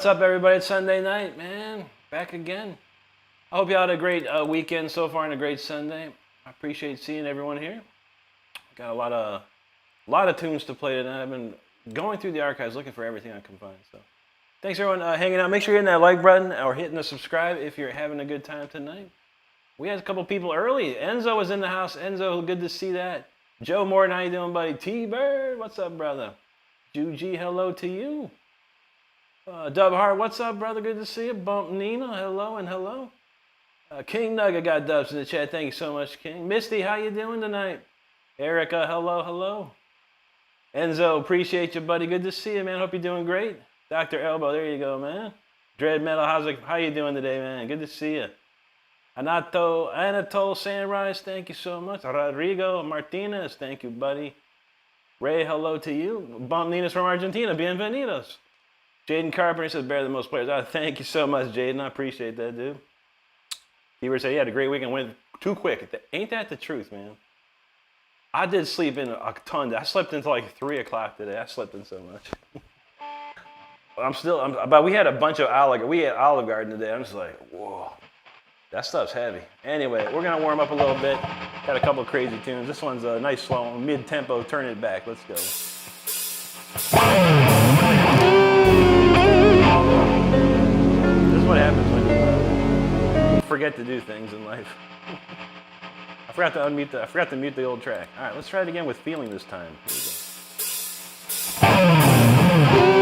What's up, everybody? It's Sunday night, man. Back again. I hope you had a great weekend so far and a great Sunday. I appreciate seeing everyone here. Got a lot of tunes to play tonight. I've been going through the archives looking for everything I can find. So, thanks everyone hanging out. Make sure you're hitting that like button or hitting the subscribe if you're having a good time tonight. We had a couple people early. Enzo was in the house. Enzo, good to see that. Joe Morton, how you doing, buddy? T-Bird, what's up, brother? Juji, hello to you. Dub Hart, what's up, brother? Good to see you. Bump Nina, hello and hello. King Nugget got dubs in the chat. Thank you so much, King. Misty, how you doing tonight? Erica, hello, hello. Enzo, appreciate you, buddy. Good to see you, man. Hope you're doing great. Dr. Elbow, there you go, man. Dread Metal, how you doing today, man? Good to see you. Anatole Sunrise, thank you so much. Rodrigo Martinez, thank you, buddy. Ray, hello to you. Bump Nina's from Argentina. Bienvenidos. Jaden Carpenter says better than most players. Thank you so much, Jaden. I appreciate that, dude. He said he had a great weekend. Went too quick. Ain't that the truth, man? I did sleep in a ton. I slept until like 3 o'clock today. I slept in so much. But we had a bunch of Olive Garden today. I'm just like, whoa. That stuff's heavy. Anyway, we're going to warm up a little bit. Got a couple of crazy tunes. This one's a nice, slow, mid-tempo. Turn it back. Let's go. This is what happens when you forget to do things in life. I forgot to mute the old track. All right, let's try it again with feeling this time. Here we go.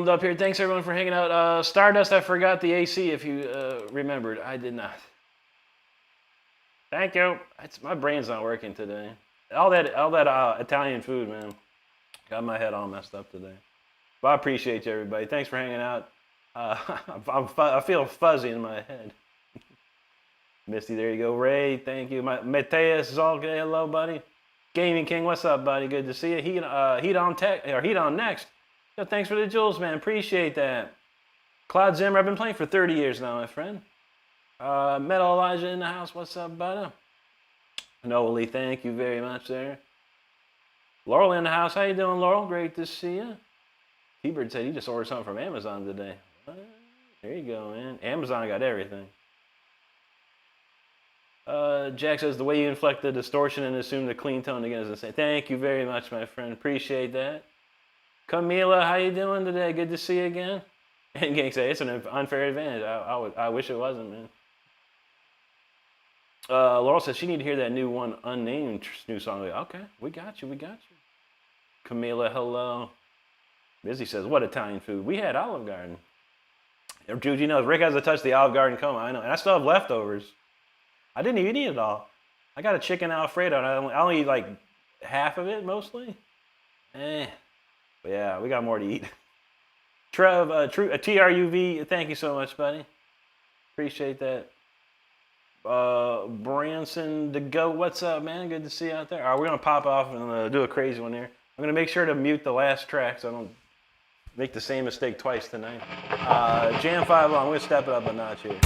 Up here. Thanks everyone for hanging out. Stardust, I forgot the AC if you remembered. I did not. Thank you. My brain's not working today. All that Italian food, man. Got my head all messed up today. But I appreciate you, everybody. Thanks for hanging out. I feel fuzzy in my head. Misty, there you go. Ray, thank you. Mateus Zalke, hello, buddy. Gaming King, what's up, buddy? Good to see you. Heat on next. Yo, thanks for the jewels, man. Appreciate that. Cloud Zimmer, I've been playing for 30 years now, my friend. Metal Elijah in the house, what's up, buddy? Noeli, thank you very much there. Laurel in the house, how you doing, Laurel? Great to see you. T-Bird said he just ordered something from Amazon today. There you go, man. Amazon got everything. Jack says the way you inflect the distortion and assume the clean tone again is insane. Thank you very much, my friend. Appreciate that. Camila, how you doing today? Good to see you again. And Gang say it's an unfair advantage. I wish it wasn't, man. Laurel says she need to hear that new one, unnamed new song. Okay, we got you. Camila, hello. Busy says, what Italian food? We had Olive Garden. Jude, you know, Rick hasn't touched the Olive Garden coma. I know, and I still have leftovers. I didn't even eat it all. I got a chicken Alfredo, and I only eat like half of it mostly. But yeah, we got more to eat. Trev, TRUV, thank you so much, buddy. Appreciate that. Branson the Goat, what's up, man? Good to see you out there. All right, we're gonna pop off and do a crazy one here. I'm gonna make sure to mute the last track so I don't make the same mistake twice tonight. Jam 5 long. We're gonna step it up a notch here.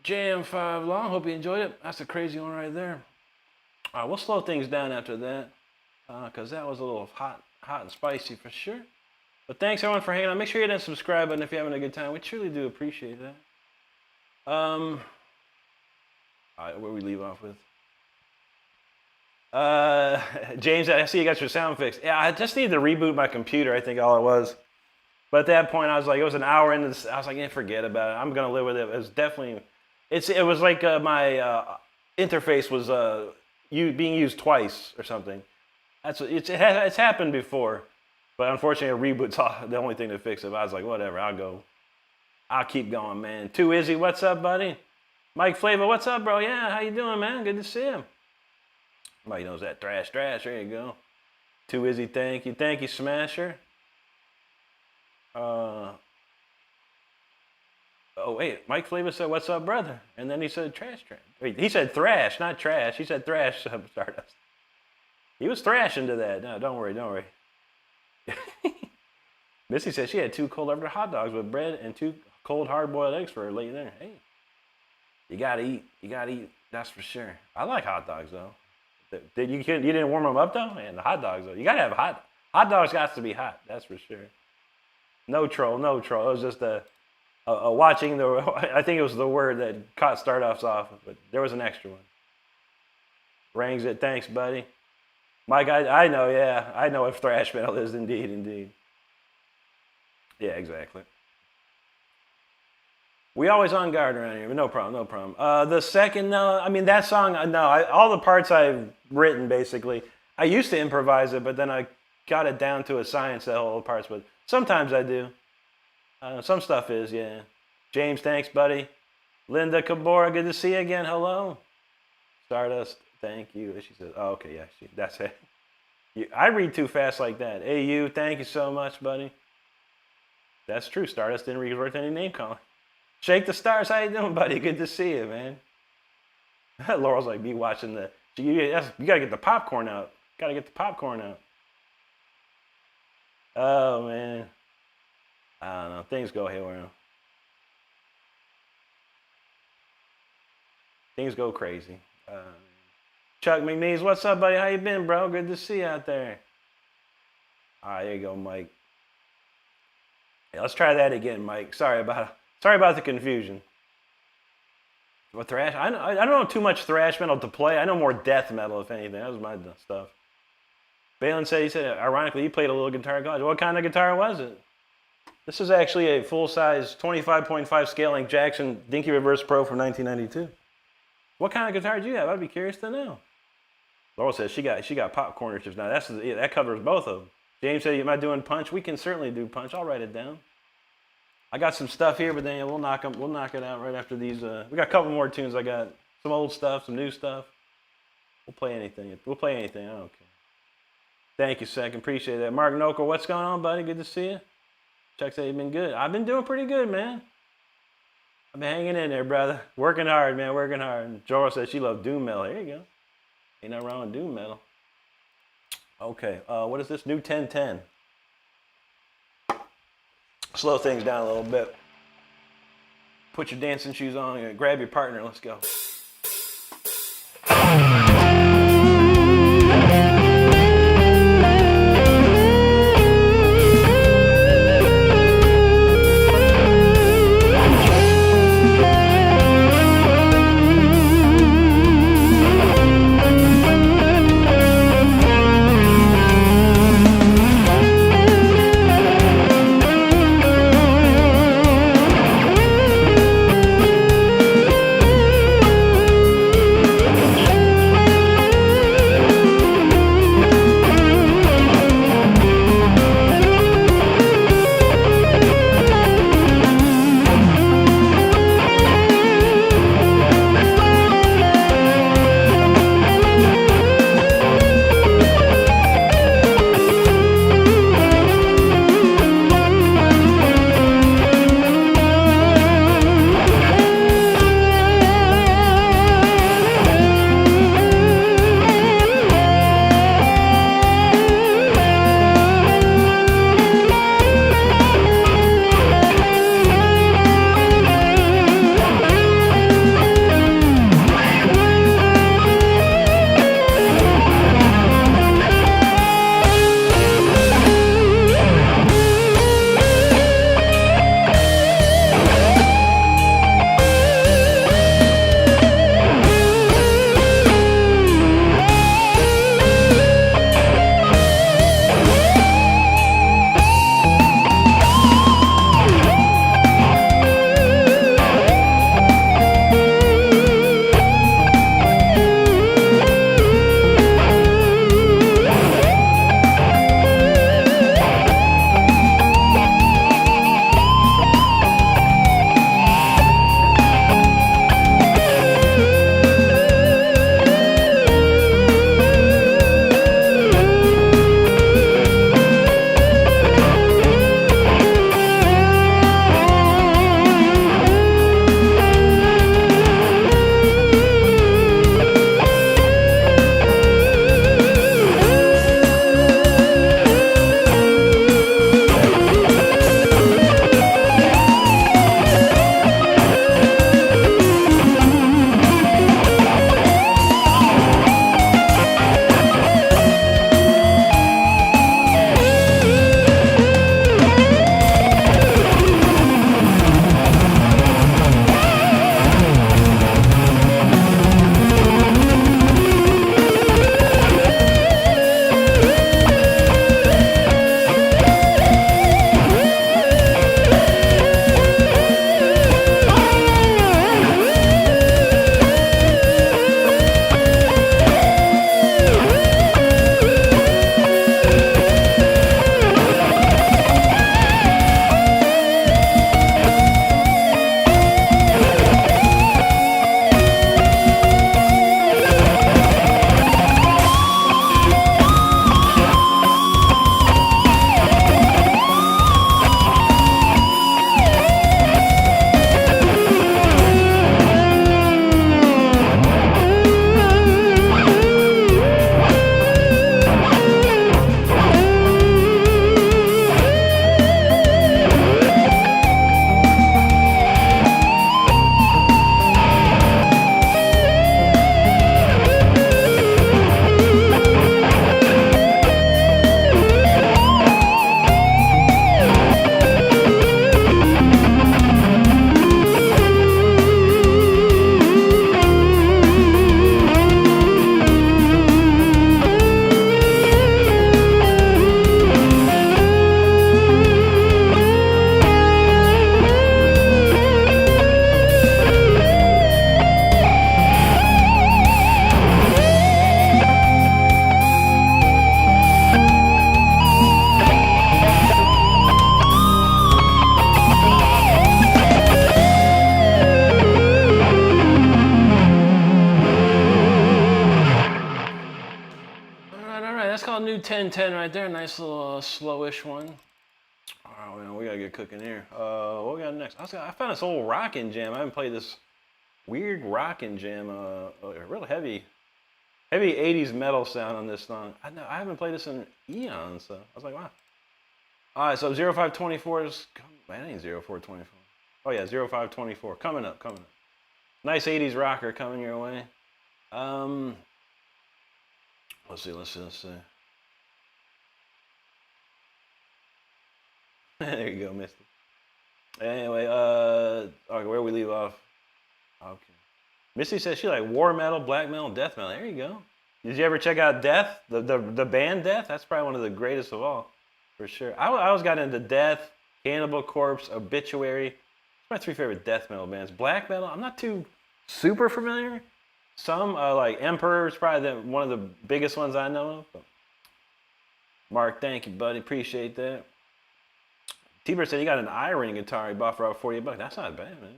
Jam 5 long. Hope you enjoyed it. That's a crazy one right there. All right, we'll slow things down after that because that was a little hot and spicy for sure. But thanks everyone for hanging out. Make sure you hit that subscribe button if you're having a good time. We truly do appreciate that. All right, where we leave off with? James, I see you got your sound fixed. Yeah, I just needed to reboot my computer. I think all it was. But at that point, I was like, it was an hour into this. I was like, yeah, forget about it. I'm gonna live with it. It was definitely, it was like my interface was being used twice or something. It's happened before, but unfortunately, a reboot's the only thing to fix it. I was like, whatever, I'll keep going, man. Too Izzy, what's up, buddy? Mike Flava, what's up, bro? Yeah, how you doing, man? Good to see you. Everybody knows that thrash. There you go. Too Izzy, thank you, Smasher. Oh wait, Mike Flava said, "What's up, brother?" And then he said, "Trash." Wait, he said thrash, not trash. He said thrash. Stardust. He was thrashing to that. No, don't worry. Missy said she had 2 cold hard dogs with bread and 2 cold hard-boiled eggs for her late dinner. Hey, you gotta eat. That's for sure. I like hot dogs though. You didn't warm them up though? Man, the hot dogs though. You gotta have hot dogs. Got to be hot. That's for sure. No troll. It was just a watching I think it was the word that caught Stardoffs off, but there was an extra one. Rangs it. Thanks, buddy. Mike, I know, yeah. I know what thrash metal is, indeed. Yeah, exactly. We always on guard around here, but no problem. The second, no, I mean, that song, no, all the parts I've written, basically, I used to improvise it, but then I got it down to a science, that whole parts, but sometimes I do. Some stuff is, yeah. James, thanks, buddy. Linda Cabora, good to see you again. Hello. Stardust, thank you. She says, oh, okay, yeah, that's it. I read too fast like that. Hey, you, thank you so much, buddy. That's true. Stardust didn't resort to any name calling. Shake the stars. How you doing, buddy? Good to see you, man. Laurel's like, be watching you got to get the popcorn out. Oh, man. I don't know. Things go haywire. Things go crazy. Chuck McNeese, what's up, buddy? How you been, bro? Good to see you out there. All right, there you go, Mike. Hey, let's try that again, Mike. Sorry about the confusion. What thrash? I don't know too much thrash metal to play. I know more death metal, if anything. That was my stuff. Balin said, ironically, he played a little guitar in college. What kind of guitar was it? This is actually a full-size 25.5 scaling Jackson Dinky Reverse Pro from 1992. What kind of guitar did you have? I'd be curious to know. Laurel says she got popcorn chips now. That covers both of them. James said, am I doing punch? We can certainly do punch. I'll write it down. I got some stuff here, but then we'll knock it out right after these. We got a couple more tunes. I got some old stuff, some new stuff. We'll play anything. I don't care. Thank you, Second. Appreciate that. Mark Noker, what's going on, buddy? Good to see you. Chuck said you've been good. I've been doing pretty good, man. I've been hanging in there, brother. Working hard, man. Working hard. And Jorah says she loves doom metal. Here you go. Ain't nothing wrong with doom metal. Okay. What is this? New 1010. Slow things down a little bit. Put your dancing shoes on and grab your partner. Let's go. 10-10 right there. Nice little slowish one. All right, man, we gotta get cooking here. What we got next? I found this old rockin' jam. I haven't played this weird rockin' jam. A real heavy 80s metal sound on this song. I haven't played this in eons, so I was like, wow. All right, so 0524 is, man, that ain't 0424. Oh yeah, 0524, coming up. Nice 80s rocker coming your way. Let's see. There you go, Misty. Anyway, okay, where we leave off? Okay. Misty says she like war metal, black metal, death metal. There you go. Did you ever check out Death? The band Death? That's probably one of the greatest of all, for sure. I always got into Death, Cannibal Corpse, Obituary. It's my 3 favorite death metal bands. Black metal, I'm not too super familiar. Some, like Emperor is probably one of the biggest ones I know of. But Mark, thank you, buddy. Appreciate that. T-Bird said he got an iron guitar he bought for about $48. That's not bad, man.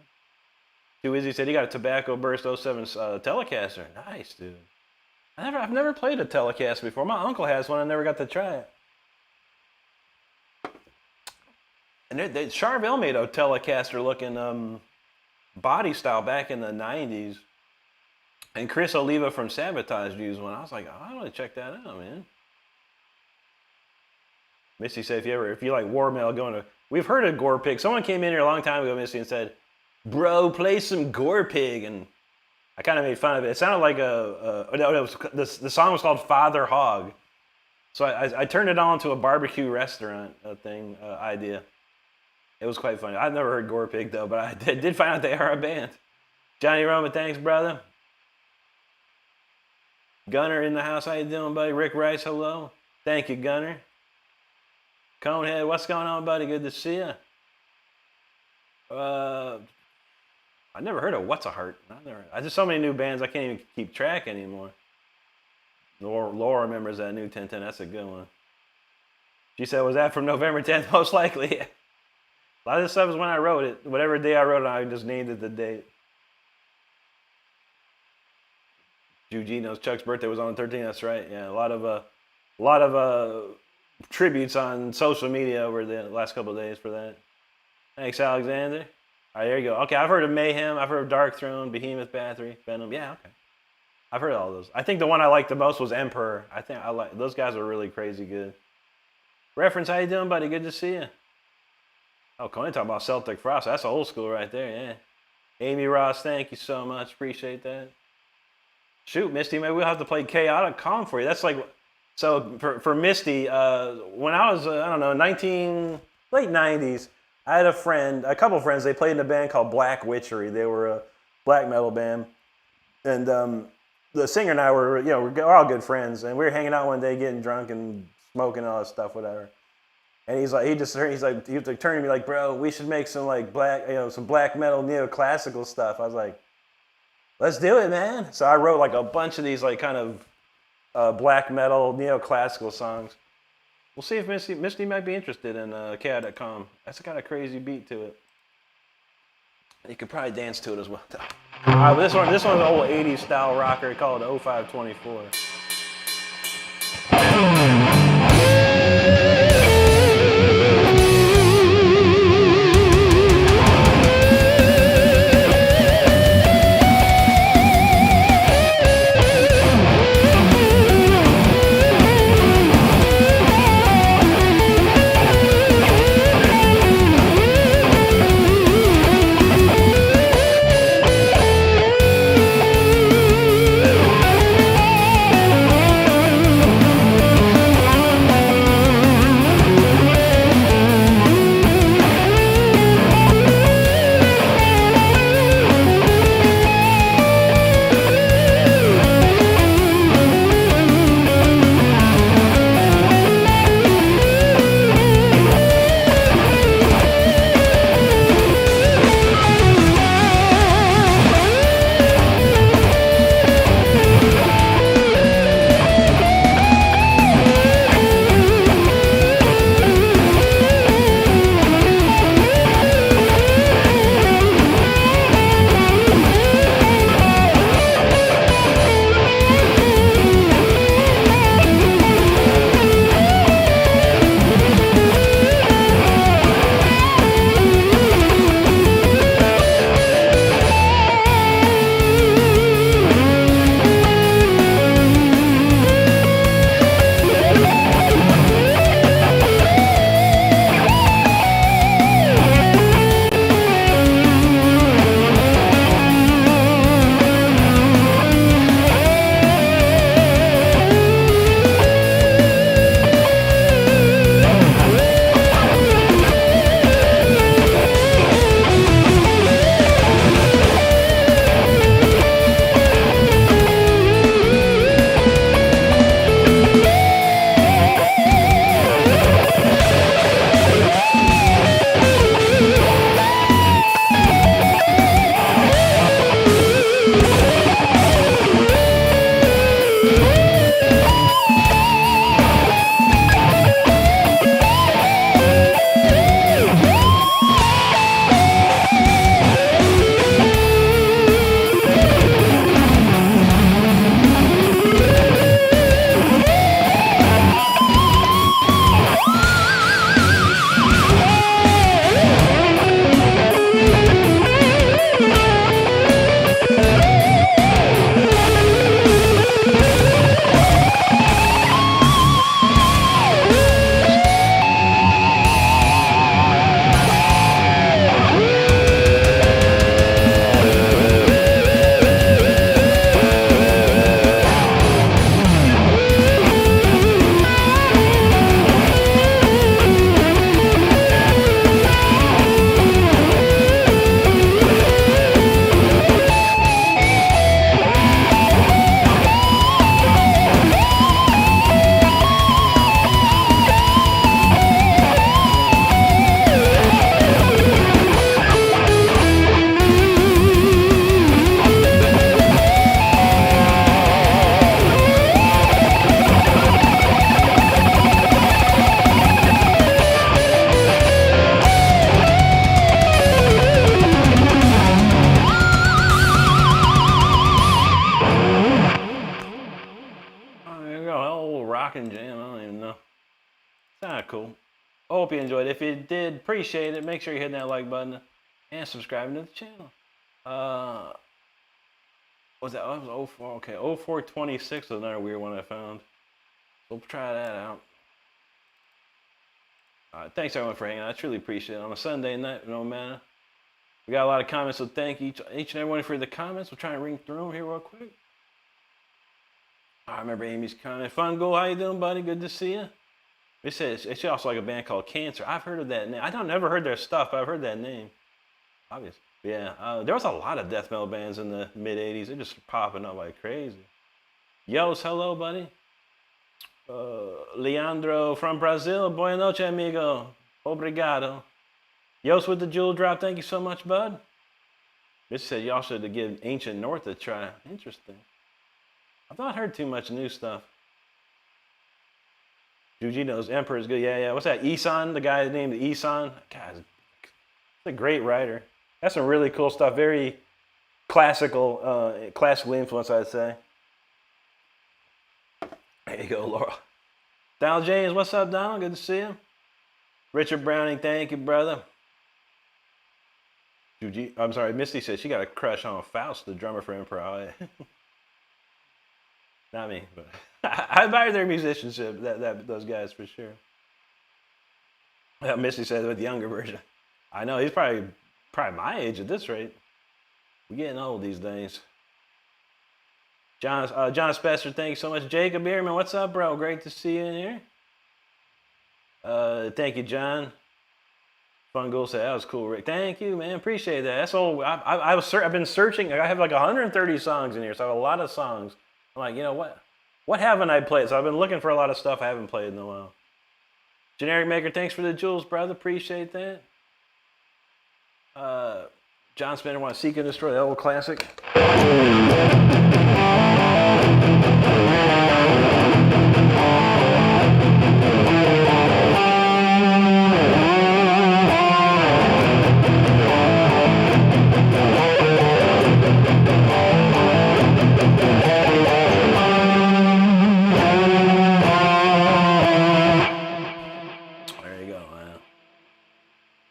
Too Izzy said he got a Tobacco Burst 07 Telecaster. Nice, dude. I've never played a Telecaster before. My uncle has one. I never got to try it. And Charvel made a Telecaster looking body style back in the 90s. And Chris Oliva from Sabotage used one. I was like, oh, I want to check that out, man. Misty said, if you like war metal, we've heard of Gore Pig. Someone came in here a long time ago, Misty, and said, bro, play some Gore Pig. And I kind of made fun of it. It sounded like the song was called Father Hog. So I turned it on to a barbecue restaurant idea. It was quite funny. I've never heard Gore Pig, though, but I did find out they are a band. Johnny Roman, thanks, brother. Gunner in the house, how you doing, buddy? Rick Rice, hello. Thank you, Gunner. Conehead, what's going on, buddy? Good to see you. I never heard of What's a Heart. I just so many new bands I can't even keep track anymore. Laura remembers that new 1010. That's a good one. She said, was that from November 10th? Most likely. A lot of this stuff is when I wrote it. Whatever day I wrote it, I just named it the date. Eugene's Chuck's birthday was on the 13th. That's right. Yeah, a lot of tributes on social media over the last couple of days for that. Thanks, Alexander. All right, there you go. Okay, I've heard of Mayhem. I've heard of Dark Throne, Behemoth, Bathory, Venom. Yeah, okay. I've heard of all those. I think the one I liked the most was Emperor. I think those guys are really crazy good. Reference, how you doing, buddy? Good to see you. Oh, Conan talking about Celtic Frost. That's old school right there, yeah. Amy Ross, thank you so much. Appreciate that. Shoot, Misty, maybe we'll have to play Chaotic Calm for you. That's like, so for Misty, when I was, I don't know, late 90s, I had a couple friends, they played in a band called Black Witchery. They were a black metal band. And the singer and I were, we're all good friends. And we were hanging out one day getting drunk and smoking all that stuff, whatever. And he was like turning to me like, bro, we should make some like some black metal neoclassical stuff. I was like, let's do it, man. So I wrote like a bunch of these like kind of black metal neoclassical songs. We'll see if Misty might be interested in Chaotic Calm. That's got a crazy beat to it. You could probably dance to it as well. All right, but this one's an old 80s style rocker called 0524. Rockin' Jam. I don't even know. It's kind of cool. I hope you enjoyed it. If you did, appreciate it. Make sure you hit that like button and subscribing to the channel. Was that? Oh, it was 04. Okay, 0426 was another weird one I found. So we'll try that out. Thanks everyone for hanging out. I truly appreciate it. On a Sunday night, no matter. We got a lot of comments, so thank each and everyone for the comments. We'll try and ring through them here real quick. I remember Amy's comment. Fungo, how you doing, buddy? Good to see you. It says it's also like a band called Cancer. I've heard of that name. I don't never heard their stuff, but I've heard that name. Obvious. Yeah, there was a lot of death metal bands in the mid '80s. They're just popping up like crazy. Yos, hello, buddy. Leandro from Brazil. Boa noite, amigo. Obrigado. Yos with the jewel drop. Thank you so much, bud. This said y'all should give Ancient North a try. Interesting. I've not heard too much new stuff. Juji knows Emperor is good. Yeah. What's that? Isan, the guy named Isan. God, he's a great writer. That's some really cool stuff. Very classically influenced, I'd say. There you go, Laura. Donald James, what's up, Donald? Good to see you. Richard Browning, thank you, brother. I'm sorry, Misty said she got a crush on Faust, the drummer for Emperor. Not me, but I admire their musicianship. Those guys for sure. Misty said with the younger version. I know he's probably my age at this rate. We're getting old these days. John Spesser, thank you so much. Jacob Bierman, what's up, bro? Great to see you in here. Thank you, John. Fungo said that was cool, Rick. Thank you, man. Appreciate that. That's all. I've been searching. I have like 130 songs in here, so I have a lot of songs. I'm like, you know what? What haven't I played? So I've been looking for a lot of stuff I haven't played in a while. Generic Maker, thanks for the jewels, brother. Appreciate that. John Spender wants to Seek and Destroy, that old classic.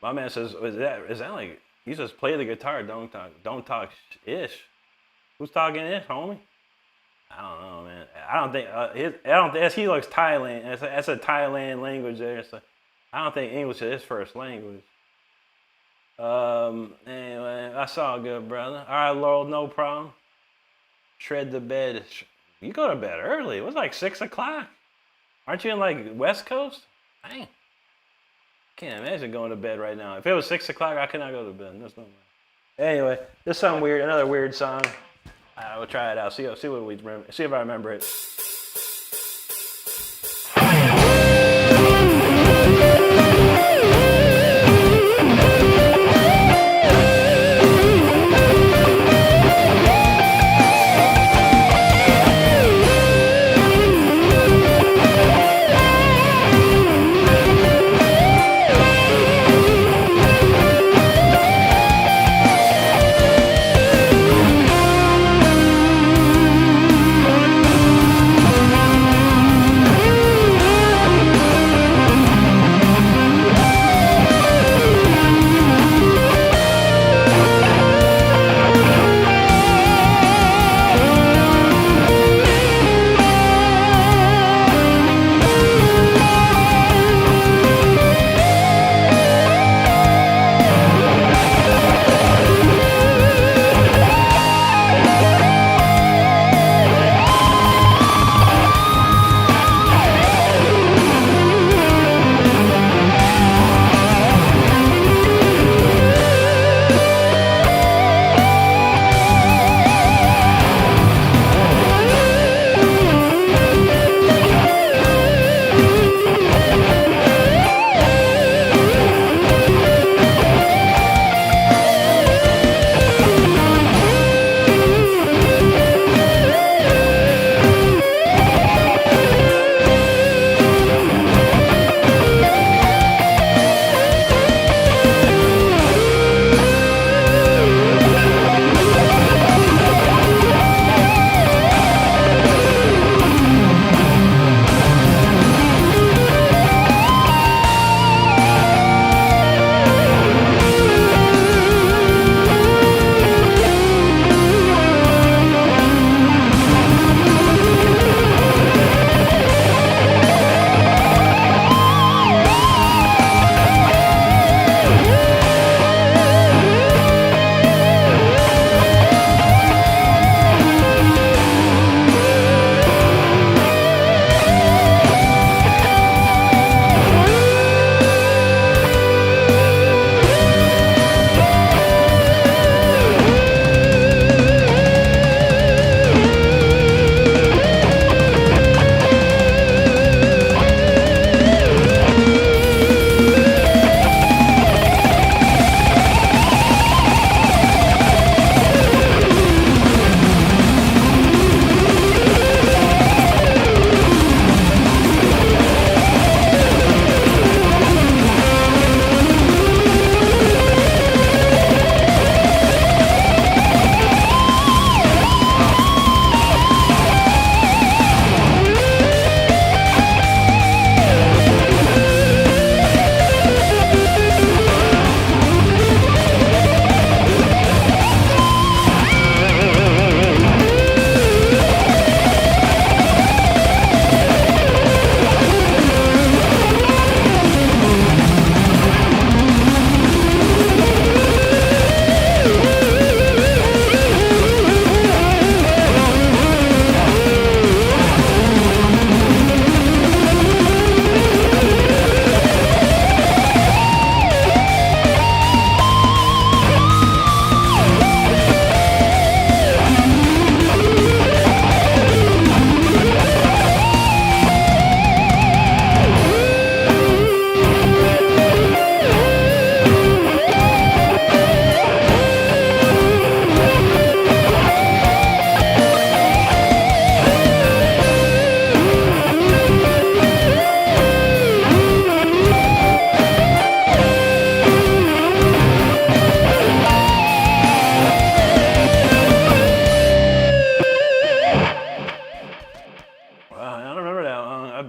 My man says, is that like, he says play the guitar, don't talk ish. Who's talking ish, homie? I don't know, man. I don't think he looks Thailand. That's a Thailand language there. So I don't think English is his first language. Anyway, that's all good, brother. All right, Laurel, no problem. Shred the bed. You go to bed early. It was like 6 o'clock. Aren't you in like West Coast? Dang. Can't imagine going to bed right now. If it was 6 o'clock, I could not go to bed. There's no way. Anyway, this is something weird, another weird song. We'll try it out. See what we remember. See if I remember it.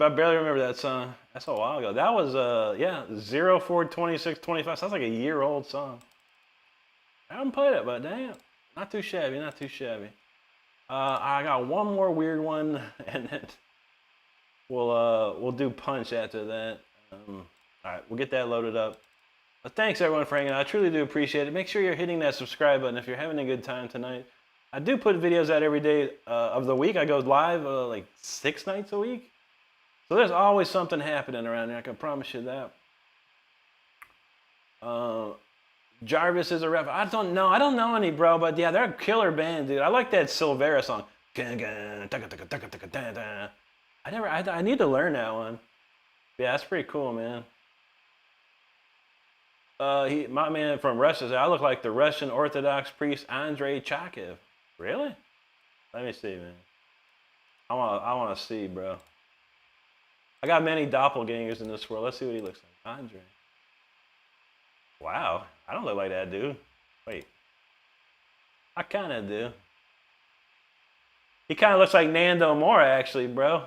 barely remember that song. That's a while ago. That was, yeah, 04/26/25. Sounds like a year-old song. I haven't played it, but damn. Not too shabby, not too shabby. I got one more weird one, and then we'll do Punch after that. All right, we'll get that loaded up. But thanks, everyone, for hanging out. I truly do appreciate it. Make sure you're hitting that subscribe button if you're having a good time tonight. I do put videos out every day of the week. I go live like 6 nights a week. So there's always something happening around here. I can promise you that. Jarvis is a rapper. I don't know any, bro, but yeah, they're a killer band, dude. I like that Silvera song. I need to learn that one. Yeah, that's pretty cool, man. My man from Russia said, I look like the Russian Orthodox priest Andrei Chakev. Really? Let me see, man. I want to see, bro. I got many doppelgangers in this world. Let's see what he looks like. Andre. Wow, I don't look like that dude. Wait. I kind of do. He kind of looks like Nando Mora, actually, bro.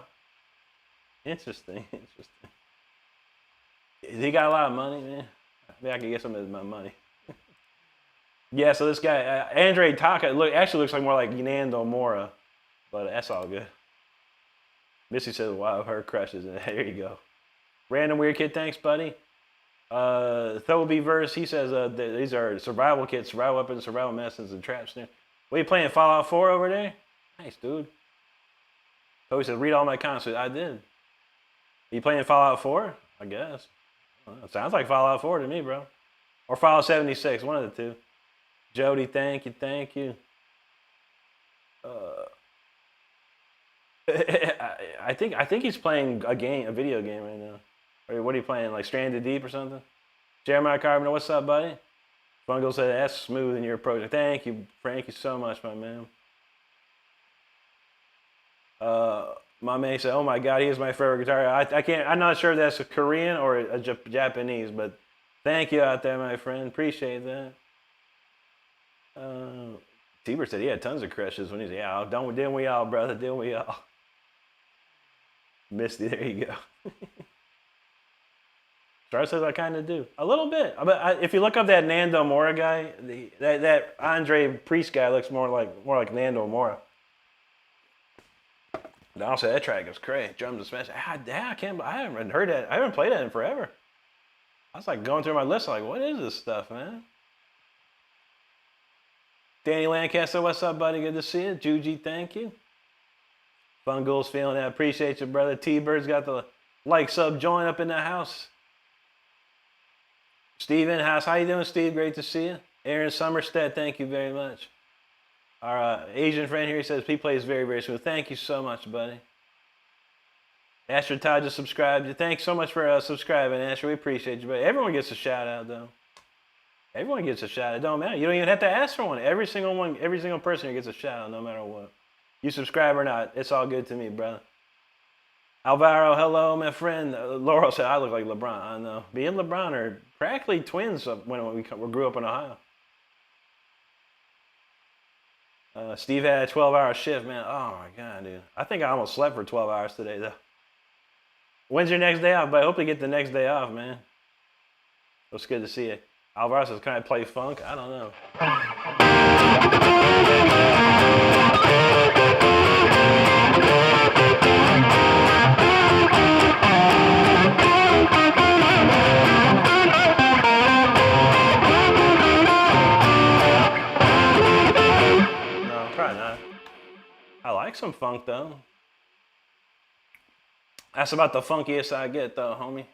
Interesting, interesting. He got a lot of money, man. Maybe I can get some of my money. Yeah, so this guy, Andrei Taka, actually looks like more like Nando Mora, but that's all good. Missy says, wow, her crushes. There you go. Random Weird Kid, thanks, buddy. Thoby Verse, he says, these are survival kits, survival weapons, survival medicines, and traps. What are you playing, Fallout 4 over there? Nice, dude. Thoby says, read all my comments. I did. Are you playing Fallout 4? I guess. It sounds like Fallout 4 to me, bro. Or Fallout 76, one of the two. Jody, thank you, thank you. I think he's playing a video game right now. Or what are you playing, like Stranded Deep or something? Jeremiah Carpenter, what's up, buddy? Fungal said, that's smooth in your approach. Thank you so much, my man. My man said, oh my God, he is my favorite guitar. I'm not sure if that's a Korean or a Japanese, but thank you out there, my friend. Appreciate that. T-Bird said he had tons of crushes when he's, yeah, didn't we all, brother? Didn't we all? Misty, there you go. Star says I kind of do. A little bit. But if you look up that Nando Mora guy, that Andre Priest guy looks more like Nando Mora. But honestly, that track is crazy. Drums and smash. I haven't heard that. I haven't played that in forever. I was like going through my list, like, what is this stuff, man? Danny Lancaster, what's up, buddy? Good to see you. Juji, thank you. Fungal's feeling that. Appreciate you, brother. T-Bird's got the like, sub, join up in the house. Steve in the house. How you doing, Steve? Great to see you. Aaron Summerstead, thank you very much. Our Asian friend here, he says he plays very, very smooth. Thank you so much, buddy. Asher Todd just subscribed. Thanks so much for subscribing, Asher. We appreciate you. But everyone gets a shout out, though. Everyone gets a shout out. It don't matter. You don't even have to ask for one. Every single person here gets a shout out, no matter what. You subscribe or not, it's all good to me, brother. Alvaro, hello, my friend. Laurel said, I look like LeBron. I know. Me and LeBron are practically twins when we grew up in Ohio. Steve had a 12-hour shift, man. Oh, my God, dude. I think I almost slept for 12 hours today, though. When's your next day off? But I hope you get the next day off, man. It was good to see you. Alvaro says, can I play funk? I don't know. No, probably not. I like some funk, though. That's about the funkiest I get, though, homie.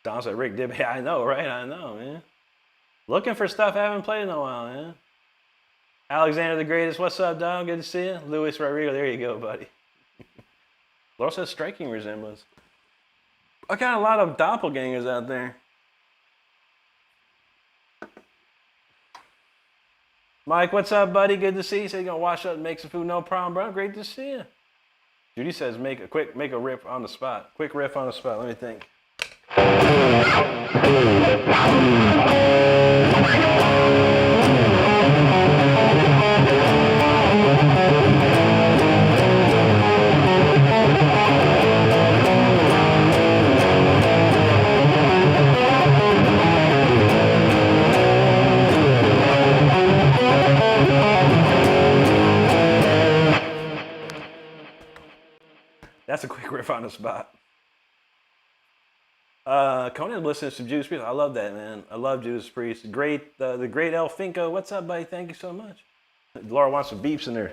Don said, Rick Dibby, I know, right? I know, man. Looking for stuff I haven't played in a while, man. Alexander the Greatest, what's up, dog? Good to see you. Luis Rodrigo, there you go, buddy. Laura says striking resemblance. I got a lot of doppelgangers out there. Mike, what's up, buddy? Good to see you. He said you're gonna wash up and make some food. No problem, bro. Great to see you. Judy says make a riff on the spot. Quick riff on the spot. Let me think. riff on the spot. Conan listens to Judas Priest. I love that, man. I love Judas Priest. Great, the great El Finco. What's up, buddy? Thank you so much. Laura wants some beeps in there.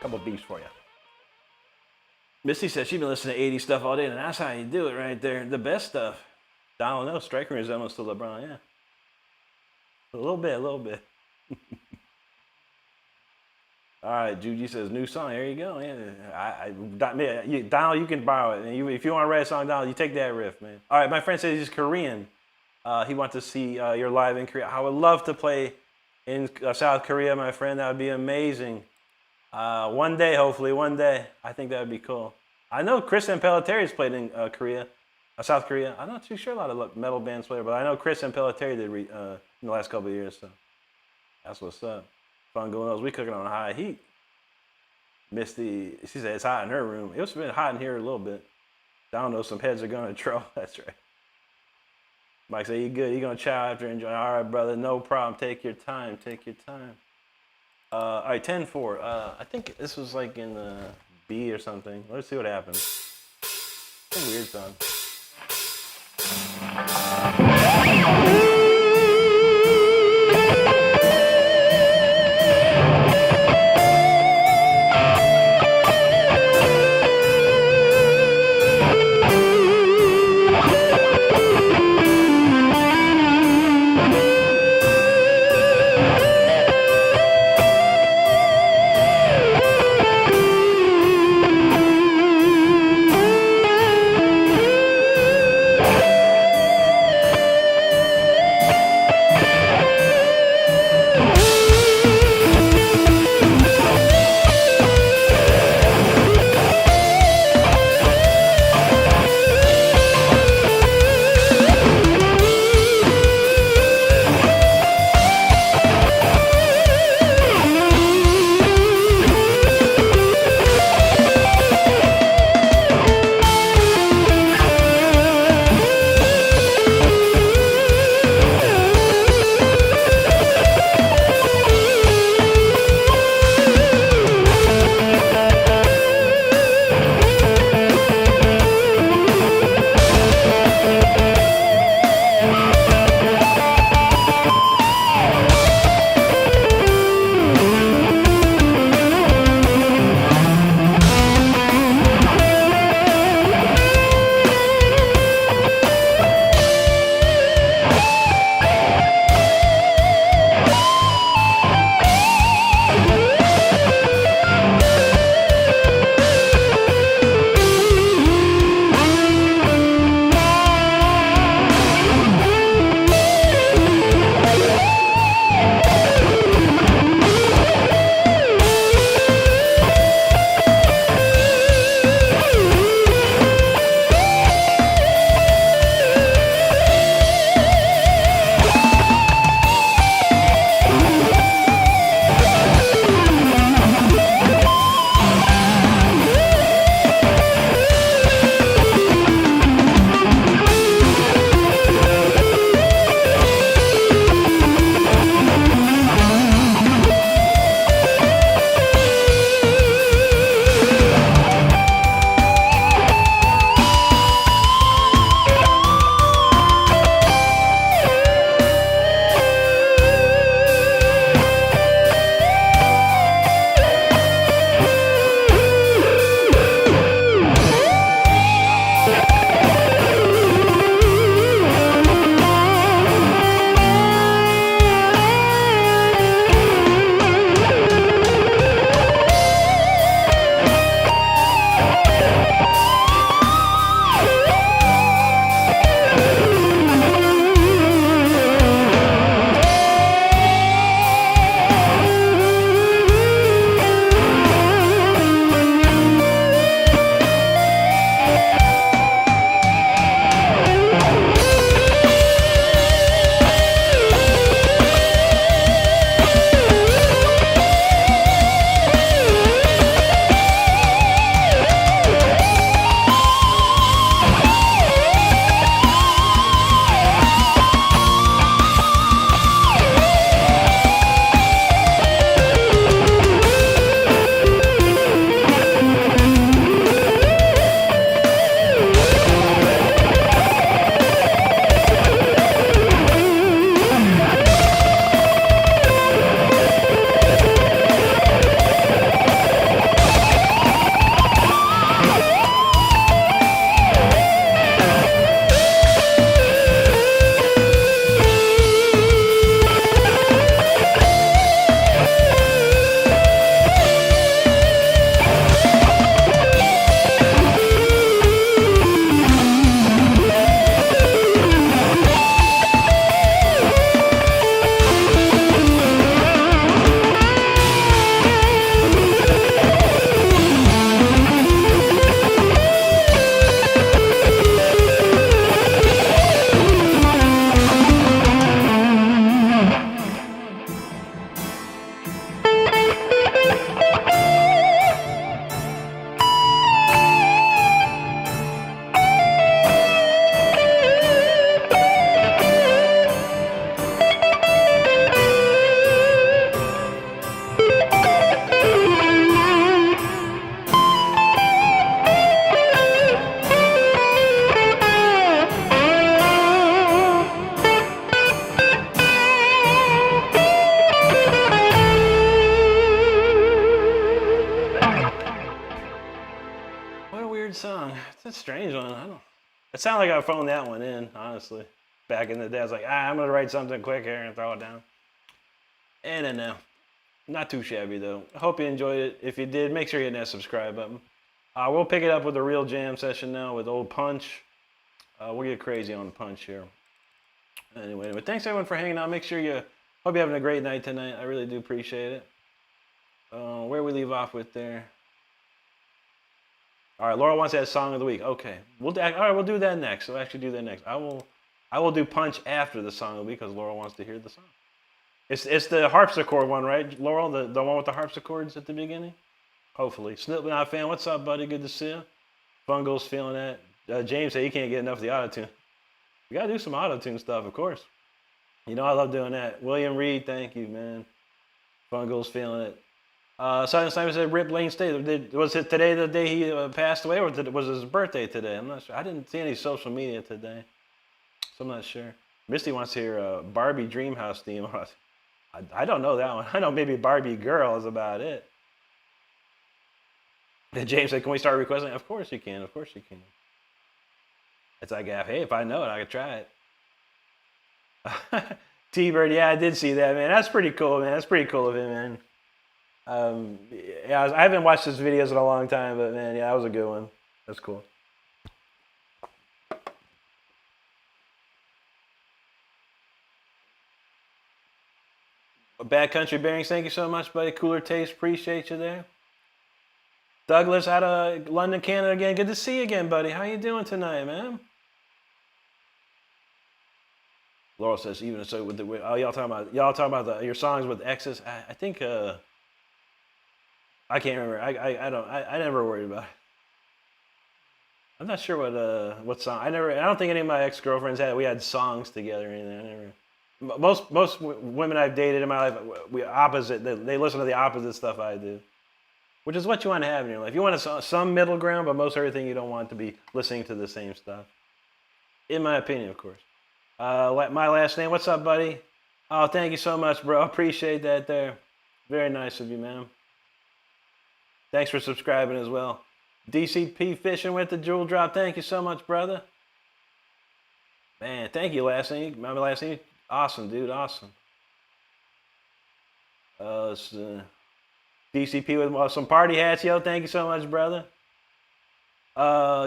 Couple beeps for you. Missy says she's been listening to 80s stuff all day, and that's how you do it right there. The best stuff. I don't know. Striking resemblance to LeBron, yeah. A little bit. All right, Juji says new song. There you go. Yeah, Donald, you can borrow it. And if you want to write a song, Donald, you take that riff, man. All right, my friend says he's Korean. He wants to see your live in Korea. I would love to play in South Korea, my friend. That would be amazing. One day, hopefully, one day. I think that would be cool. I know Chris and Pelletari's played in Korea, South Korea. I'm not too sure a lot of metal bands play, but I know Chris and Pelletari did in the last couple of years. So that's what's up. Fun going on. We cooking on high heat. Misty, she said it's hot in her room. It's been hot in here a little bit. I don't know, some heads are gonna troll. That's right. Mike said, you good? You gonna chow after enjoying? All right, brother, no problem. Take your time. All right, 10-4. I think this was like in the B or something. Let's see what happens. It's a weird song. That's a strange one. I don't. It sounded like I phoned that one in, honestly. Back in the day, I was like, I'm gonna write something quick here and throw it down. And then now, not too shabby though. I hope you enjoyed it. If you did, make sure you hit that subscribe button. We'll pick it up with a real jam session now with old Punch. We'll get crazy on Punch here. Anyway, thanks everyone for hanging out. Make sure you. Hope you're having a great night tonight. I really do appreciate it. Where we leave off with there. All right, Laura wants that song of the week. Okay, all right, we'll do that next. We'll actually do that next. I will do Punch after the song of the week because Laura wants to hear the song. It's the harpsichord one, right, Laurel? The one with the harpsichords at the beginning? Hopefully. Slipknot fan, what's up, buddy? Good to see you. Fungo's feeling that. James said he can't get enough of the auto-tune. We got to do some auto-tune stuff, of course. You know I love doing that. William Reed, thank you, man. Fungo's feeling it. Silent Simon said, Rip Lane State. Was it today the day he passed away, or was his birthday today? I'm not sure. I didn't see any social media today, so I'm not sure. Misty wants to hear Barbie Dreamhouse theme. I don't know that one. I know maybe Barbie Girl is about it. And James said, can we start requesting? Of course you can. Of course you can. It's like, hey, if I know it, I could try it. T-Bird, yeah, I did see that, man. That's pretty cool, man. That's pretty cool of him, man. Yeah, I haven't watched his videos in a long time, but man, yeah, that was a good one. That's cool. Bad Country Bearings, thank you so much, buddy. Cooler Taste, appreciate you there. Douglas out of London, Canada again. Good to see you again, buddy. How you doing tonight, man? Laurel says, even so, with the y'all talking about your songs with exes. I think I can't remember. I never worried about it. I'm not sure what song. I don't think any of my ex-girlfriends we had songs together or anything. Most women I've dated in my life, they listen to the opposite stuff I do, which is what you want to have in your life. You want some middle ground, but most everything you don't want to be listening to the same stuff. In my opinion, of course. My last name, what's up, buddy? Oh, thank you so much, bro. Appreciate that there. Very nice of you, man. Thanks for subscribing as well. DCP Fishing with the jewel drop. Thank you so much, brother. Man, thank you, last name. My last name. Awesome, dude. Awesome. DCP with some party hats, yo. Thank you so much, brother.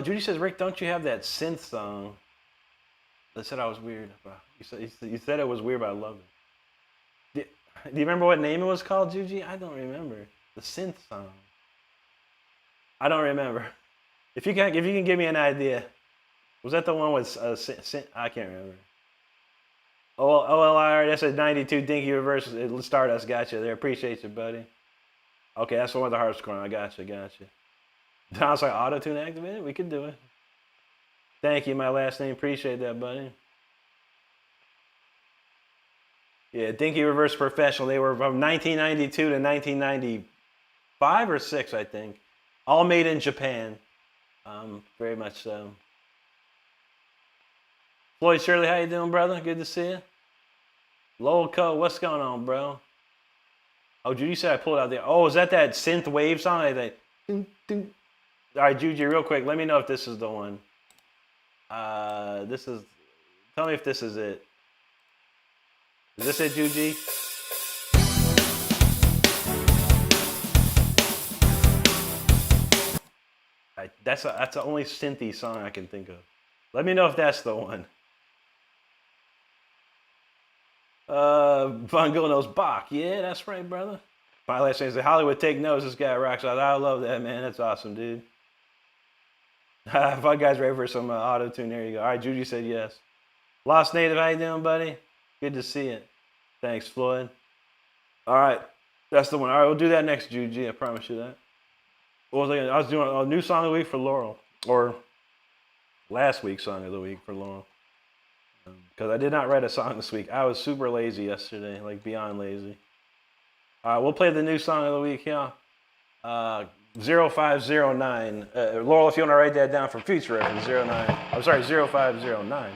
Judy says, Rick, don't you have that synth song? They said I was weird. You said it was weird, but I love it. Do you remember what name it was called, Juji? I don't remember. The synth song. I don't remember. If you can give me an idea. Was that the one with synth? I can't remember. OLR, that's a 92 Dinky Reverse. Stardust, gotcha there. Appreciate you, buddy. Okay, that's the one with the harpsichord. I gotcha. I was like, auto-tune activated? We could do it. Thank you, my last name. Appreciate that, buddy. Yeah, Dinky Reverse Professional. They were from 1992 to 1995 or 6, I think. All made in Japan. Very much so. Floyd Shirley, how you doing, brother? Good to see you. Lowell Co, what's going on, bro? Oh, Judy said I pulled it out there. Oh, is that synth wave song? I think. All right, Judy, real quick. Let me know if this is the one. Tell me if this is it. Is this it, Juji? That's the only synthy song I can think of. Let me know if that's the one. Von Gill knows Bach. Yeah, that's right, brother. My last name is Hollywood. Take notes. This guy rocks out. I love that, man. That's awesome, dude. If I guys ready for some auto-tune, there you go. All right, Judy said yes. Lost Native, how you doing, buddy? Good to see you. Thanks, Floyd. All right, that's the one. All right, we'll do that next, Judy. I promise you that. What was I was doing a new song of the week for Laurel, or last week's song of the week for Laurel, because I did not write a song this week. I was super lazy yesterday, like beyond lazy. All right, we'll play the new song of the week here. 0509. Laurel, if you want to write that down for future reference, 0509.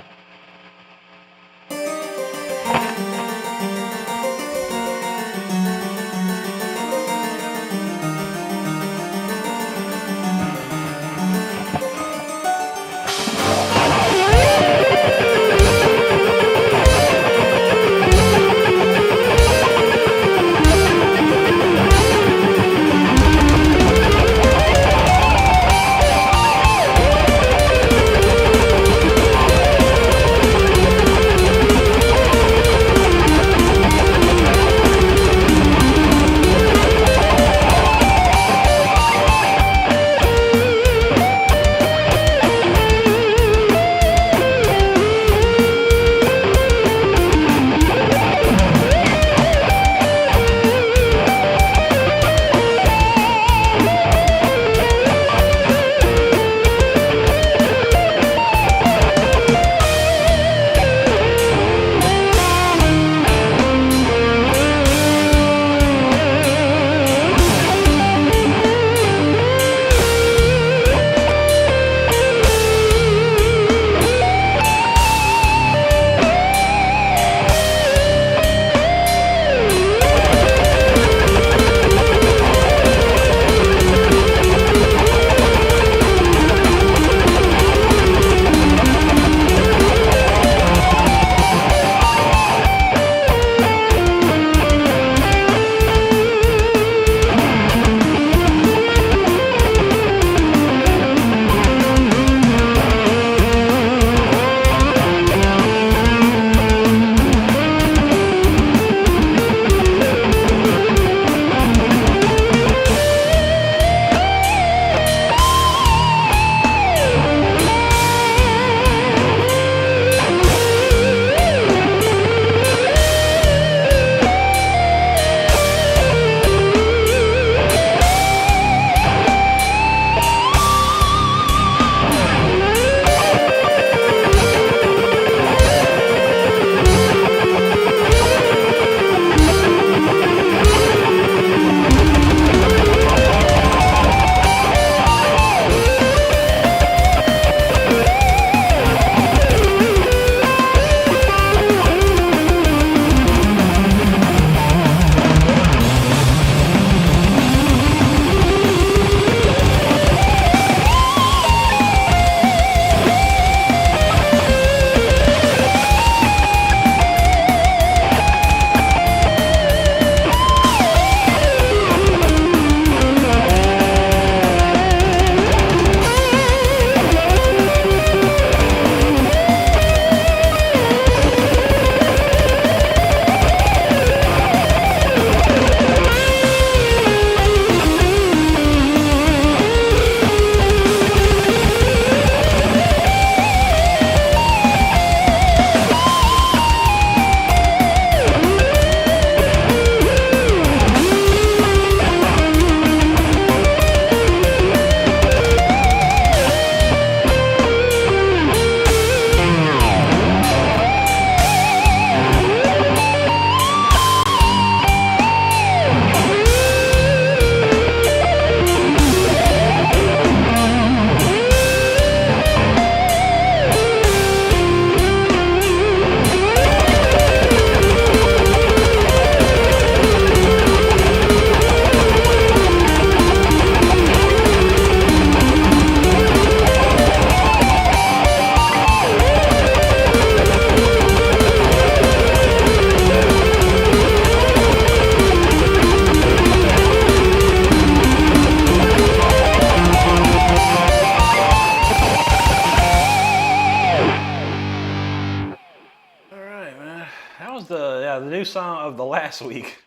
song of the last week.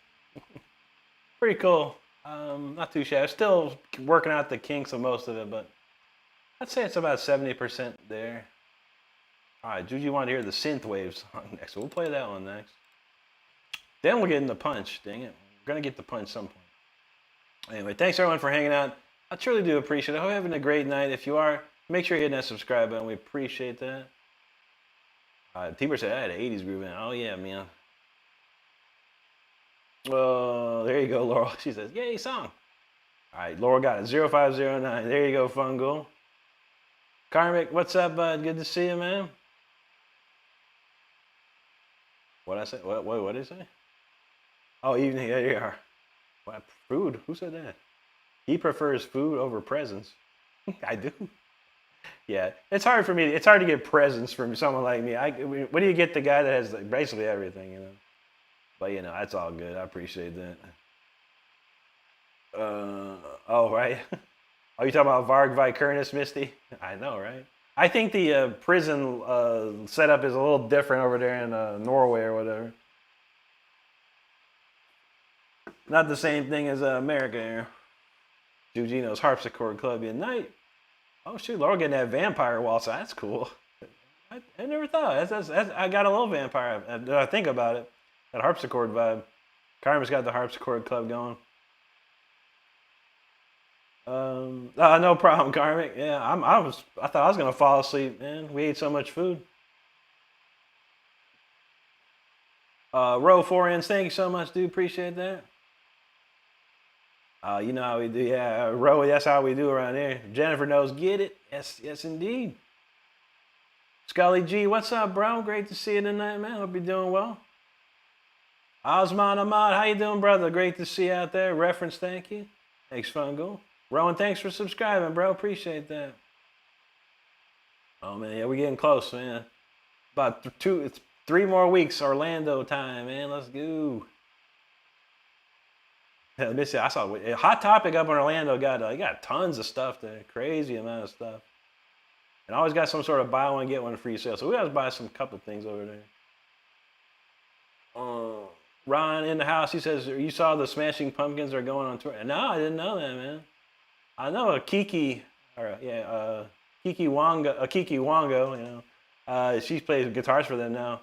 Pretty cool. Not too shabby. Still working out the kinks of most of it, but I'd say it's about 70% there. All right, Juju wanted to hear the Synth Wave song next. So we'll play that one next. Then we'll get into Punch. Dang it. We're going to get to Punch some point. Anyway, thanks everyone for hanging out. I truly do appreciate it. I hope you're having a great night. If you are, make sure you're hitting that subscribe button. We appreciate that. T-Bird said I had an 80s groove in. Oh, yeah, man. Oh, there you go, Laurel. She says, yay, song. All right, Laurel got it. 0509. There you go, Fungal. Karmic, what's up, bud? Good to see you, man. What I say? What did he say? Oh, evening. There you are. What, food? Who said that? He prefers food over presents. I do. Yeah, it's hard for me. It's hard to get presents from someone like me. What do you get the guy that has basically everything, you know? But, you know, that's all good. I appreciate that. Oh, right. Are you talking about Varg Vicernus, Misty? I know, right? I think the prison setup is a little different over there in Norway or whatever. Not the same thing as America here. Eugeno's Harpsichord Club at night. Oh, shoot, Laura getting that vampire waltz. That's cool. I never thought. I got a little vampire. I think about it. That harpsichord vibe. Carmen's got the Harpsichord Club going. No problem, Karmic. Yeah, I thought I was gonna fall asleep, man. We ate so much food. Row 4Ns, thank you so much, dude. Appreciate that. You know how we do, yeah. Row, that's how we do around here. Jennifer knows, get it. Yes, indeed. Scully G, what's up, bro? Great to see you tonight, man. Hope you're doing well. Osman Ahmad, how you doing, brother? Great to see you out there. Reference, thank you. Thanks, Fungal. Rowan, thanks for subscribing, bro. Appreciate that. Oh, man, yeah, we're getting close, man. About 3 more weeks, Orlando time, man. Let's go. Yeah, let me see. I saw a Hot Topic up in Orlando got tons of stuff there. Crazy amount of stuff. And always got some sort of buy one, get one free sale. So we always buy some couple things over there. Ron in the house, he says, you saw the Smashing Pumpkins are going on tour. No, I didn't know that, man. I know a Kiki Wango, you know. She plays guitars for them now.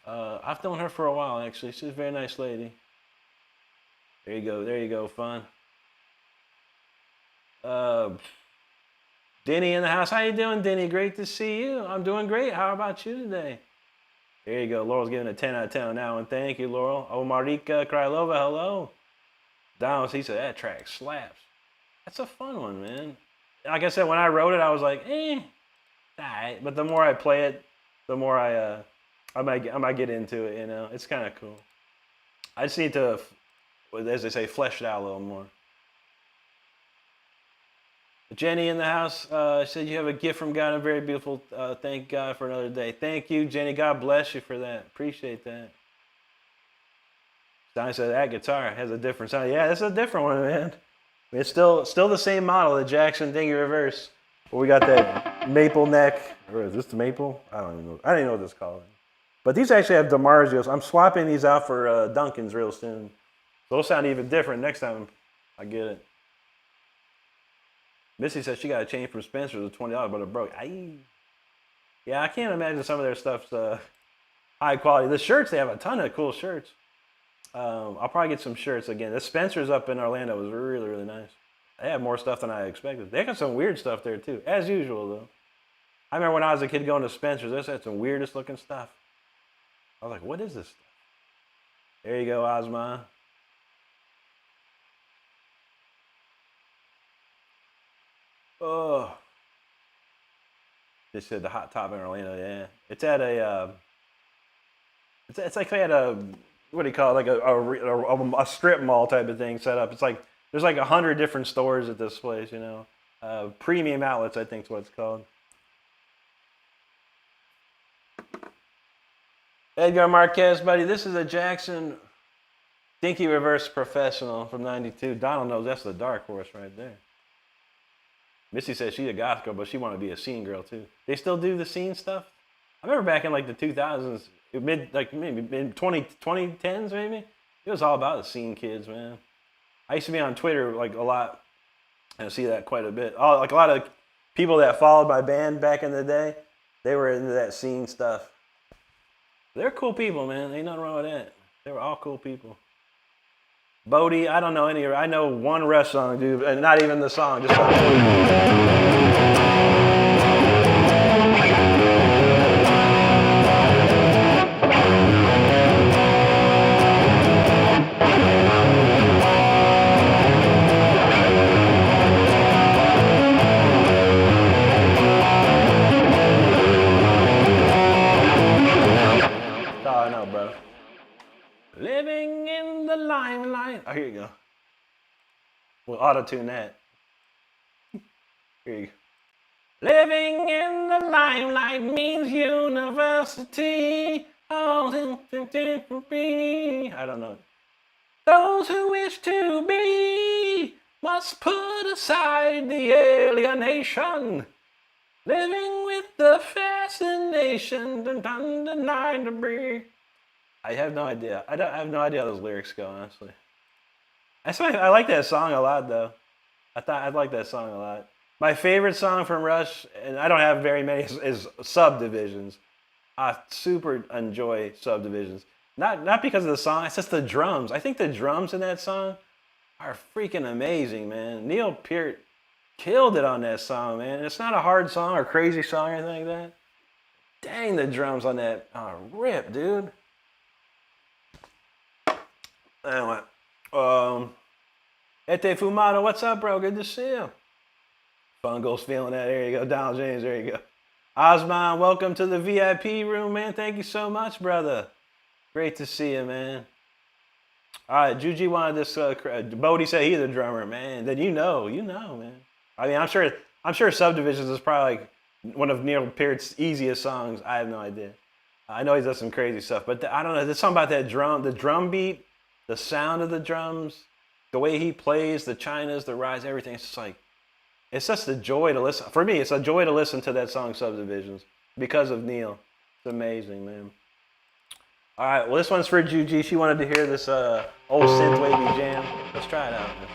I've known her for a while, actually. She's a very nice lady. There you go, fun. Denny in the house. How you doing, Denny? Great to see you. I'm doing great. How about you today? There you go. Laurel's giving a 10 out of 10 on that one. Thank you, Laurel. Oh, Marika Krylova, hello. Downs, he said, that track slaps. That's a fun one, man. Like I said, when I wrote it, I was like, all right. But the more I play it, the more I might get into it, you know. It's kind of cool. I just need to, as they say, flesh it out a little more. Jenny in the house said you have a gift from God. I'm very beautiful. Thank God for another day. Thank you, Jenny. God bless you for that. Appreciate that. Donnie said that guitar has a different sound. Yeah, it's a different one, man. It's still the same model, the Jackson Dingy Reverse. But we got that maple neck. Or is this the maple? I don't even know. I don't even know what this is called. But these actually have DiMarzios. I'm swapping these out for Duncan's real soon. So they'll sound even different next time I get it. Missy says she got a chain from Spencer's of $20, but it broke. Yeah, I can't imagine some of their stuff's high quality. The shirts, they have a ton of cool shirts. I'll probably get some shirts again. The Spencer's up in Orlando was really, really nice. They have more stuff than I expected. They got some weird stuff there too, as usual though. I remember when I was a kid going to Spencer's, they had some weirdest looking stuff. I was like, what is this stuff? There you go, Ozma. Oh, they said the Hot Top in Orlando. Yeah, it's at a. It's like they had a, what do you call it? Like a strip mall type of thing set up. It's like there's like 100 different stores at this place. You know, premium outlets, I think is what it's called. Edgar Marquez, buddy. This is a Jackson Dinky Reverse Professional from '92. Donald knows that's the dark horse right there. Missy says she's a goth girl, but she wanted to be a scene girl too. They still do the scene stuff? I remember back in like the 2000s, maybe mid 2010s maybe. It was all about the scene kids, man. I used to be on Twitter like a lot, and I see that quite a bit. Like a lot of people that followed my band back in the day, they were into that scene stuff. They're cool people, man. Ain't nothing wrong with that. They were all cool people. Bodie, I don't know any. I know one Rush song, dude, and not even the song. Just living in the limelight. Oh, here you go. We'll auto-tune that. Here you go. Living in the limelight means university. I don't know. Those who wish to be must put aside the alienation. Living with the fascination and undenied to be. I have no idea. I have no idea how those lyrics go, honestly. I like that song a lot, though. I like that song a lot. My favorite song from Rush, and I don't have very many, is Subdivisions. I super enjoy Subdivisions. Not because of the song, it's just the drums. I think the drums in that song are freaking amazing, man. Neil Peart killed it on that song, man. It's not a hard song or crazy song or anything like that. Dang, the drums on that rip, dude. Anyway, Ete Fumado, what's up, bro? Good to see you. Fungo's feeling that. There you go. Donald James, there you go. Osman, welcome to the VIP room, man. Thank you so much, brother. Great to see you, man. All right, Juji wanted this. Bodie said he's a drummer, man. Then you know, man. I mean, I'm sure Subdivisions is probably like one of Neil Peart's easiest songs. I have no idea. I know he does some crazy stuff, but I don't know. There's something about that the drum beat. The sound of the drums, the way he plays, the chinas, the rides, everything. It's just like, it's just a joy to listen. For me, it's a joy to listen to that song Subdivisions because of Neil. It's amazing, man. All right, well, this one's for Juji. She wanted to hear this old synth wavy jam. Let's try it out, man.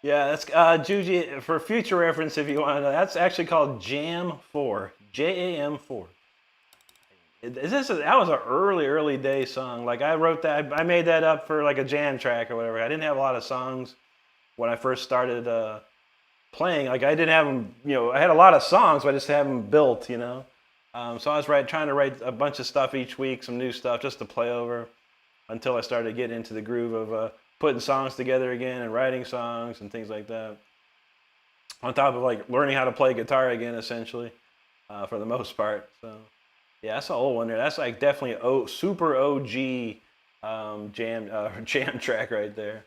Yeah, that's Juji, for future reference, if you want to know, that's actually called Jam 4. Jam 4. That was an early day song. Like I wrote that, I made that up for like a jam track or whatever. I didn't have a lot of songs when I first started playing. Like I didn't have them, I had a lot of songs, but I just had them built, So I was trying to write a bunch of stuff each week, some new stuff just to play over until I started getting into the groove of putting songs together again and writing songs and things like that. On top of like learning how to play guitar again, essentially, for the most part. So yeah, that's an old one there. That's like definitely super OG jam track right there.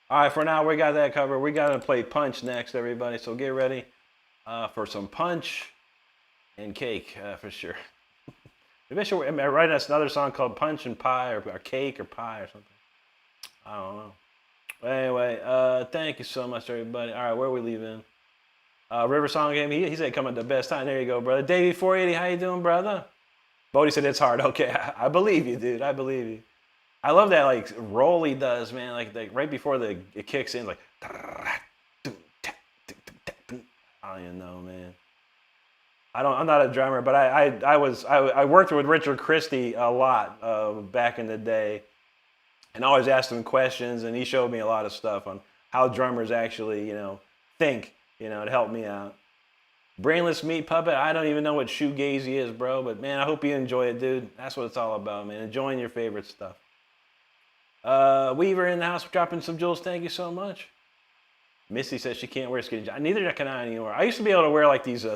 All right, for now we got that covered. We got to play Punch next, everybody. So get ready for some Punch and Cake for sure. Maybe I should write us another song called Punch and Pie or Cake or Pie or something. I don't know. But anyway, thank you so much, everybody. All right, where are we leaving? River Song Game. He said come at the best time. There you go, brother. Davey 480, how you doing, brother? Bodie said it's hard. Okay, I believe you, dude. I believe you. I love that like roll he does, man. Like right before it kicks in, like I don't even know, man. I'm not a drummer, but I worked with Richard Christie a lot back in the day, and I always asked him questions, and he showed me a lot of stuff on how drummers actually, think, to help me out. Brainless Meat Puppet, I don't even know what shoegazy is, bro, but man, I hope you enjoy it, dude. That's what it's all about, man. Enjoying your favorite stuff. Weaver in the house dropping some jewels. Thank you so much. Missy says she can't wear skinny jeans. Neither can I anymore. I used to be able to wear like these I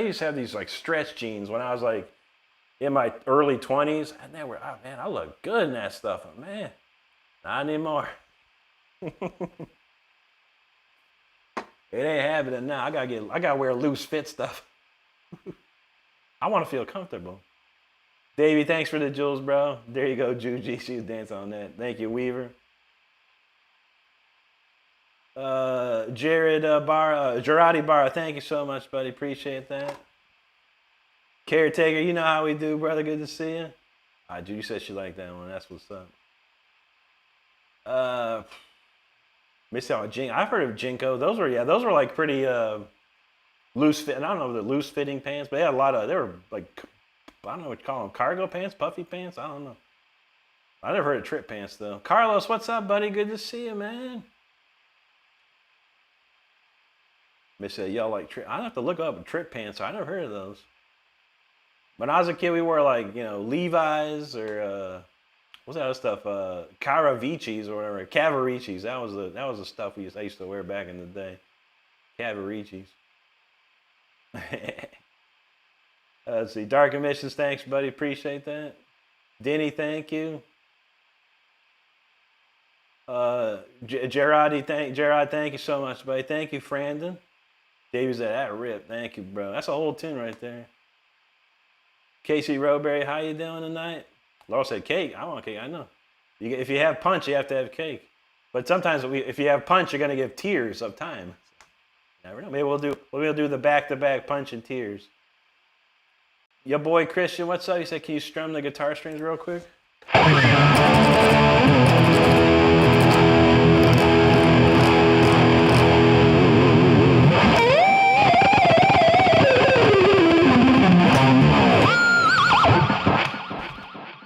used to have these like stretch jeans when I was like in my early 20s. And they were, man, I look good in that stuff. But man, not anymore. It ain't happening now. I gotta wear loose fit stuff. I want to feel comfortable. Davey, thanks for the jewels, bro. There you go, Juji. She's dancing on that. Thank you, Weaver. Jared Gerardi Barra, thank you so much, buddy. Appreciate that. Caretaker, you know how we do, brother. Good to see you. Judy said she liked that one. That's what's up. Miss out I've heard of Jinko. Those were like pretty loose fit. I don't know the loose fitting pants, but they had a lot of. They were like, I don't know what you call them, cargo pants, puffy pants. I don't know. I never heard of trip pants though. Carlos, what's up, buddy? Good to see you, man. Miss said, y'all like trip. I have to look up trip pants. I never heard of those. When I was a kid, we wore like Levi's or what's that other stuff? Caravicis or whatever. Cavaricis. That was the stuff I used to wear back in the day. Cavaricis. Let's see. Dark Emissions, thanks, buddy. Appreciate that. Denny, thank you. Gerard, thank you so much, buddy. Thank you, Frandon. David's at that rip. Thank you, bro. That's a whole tune right there. Casey Roberry, how you doing tonight? Laura said cake. I want cake. I know. If you have punch, you have to have cake. But sometimes if you have punch, you're gonna give tears of time. Never know. Maybe we'll do the back-to-back punch and tears. Your boy Christian, what's up? He said, can you strum the guitar strings real quick?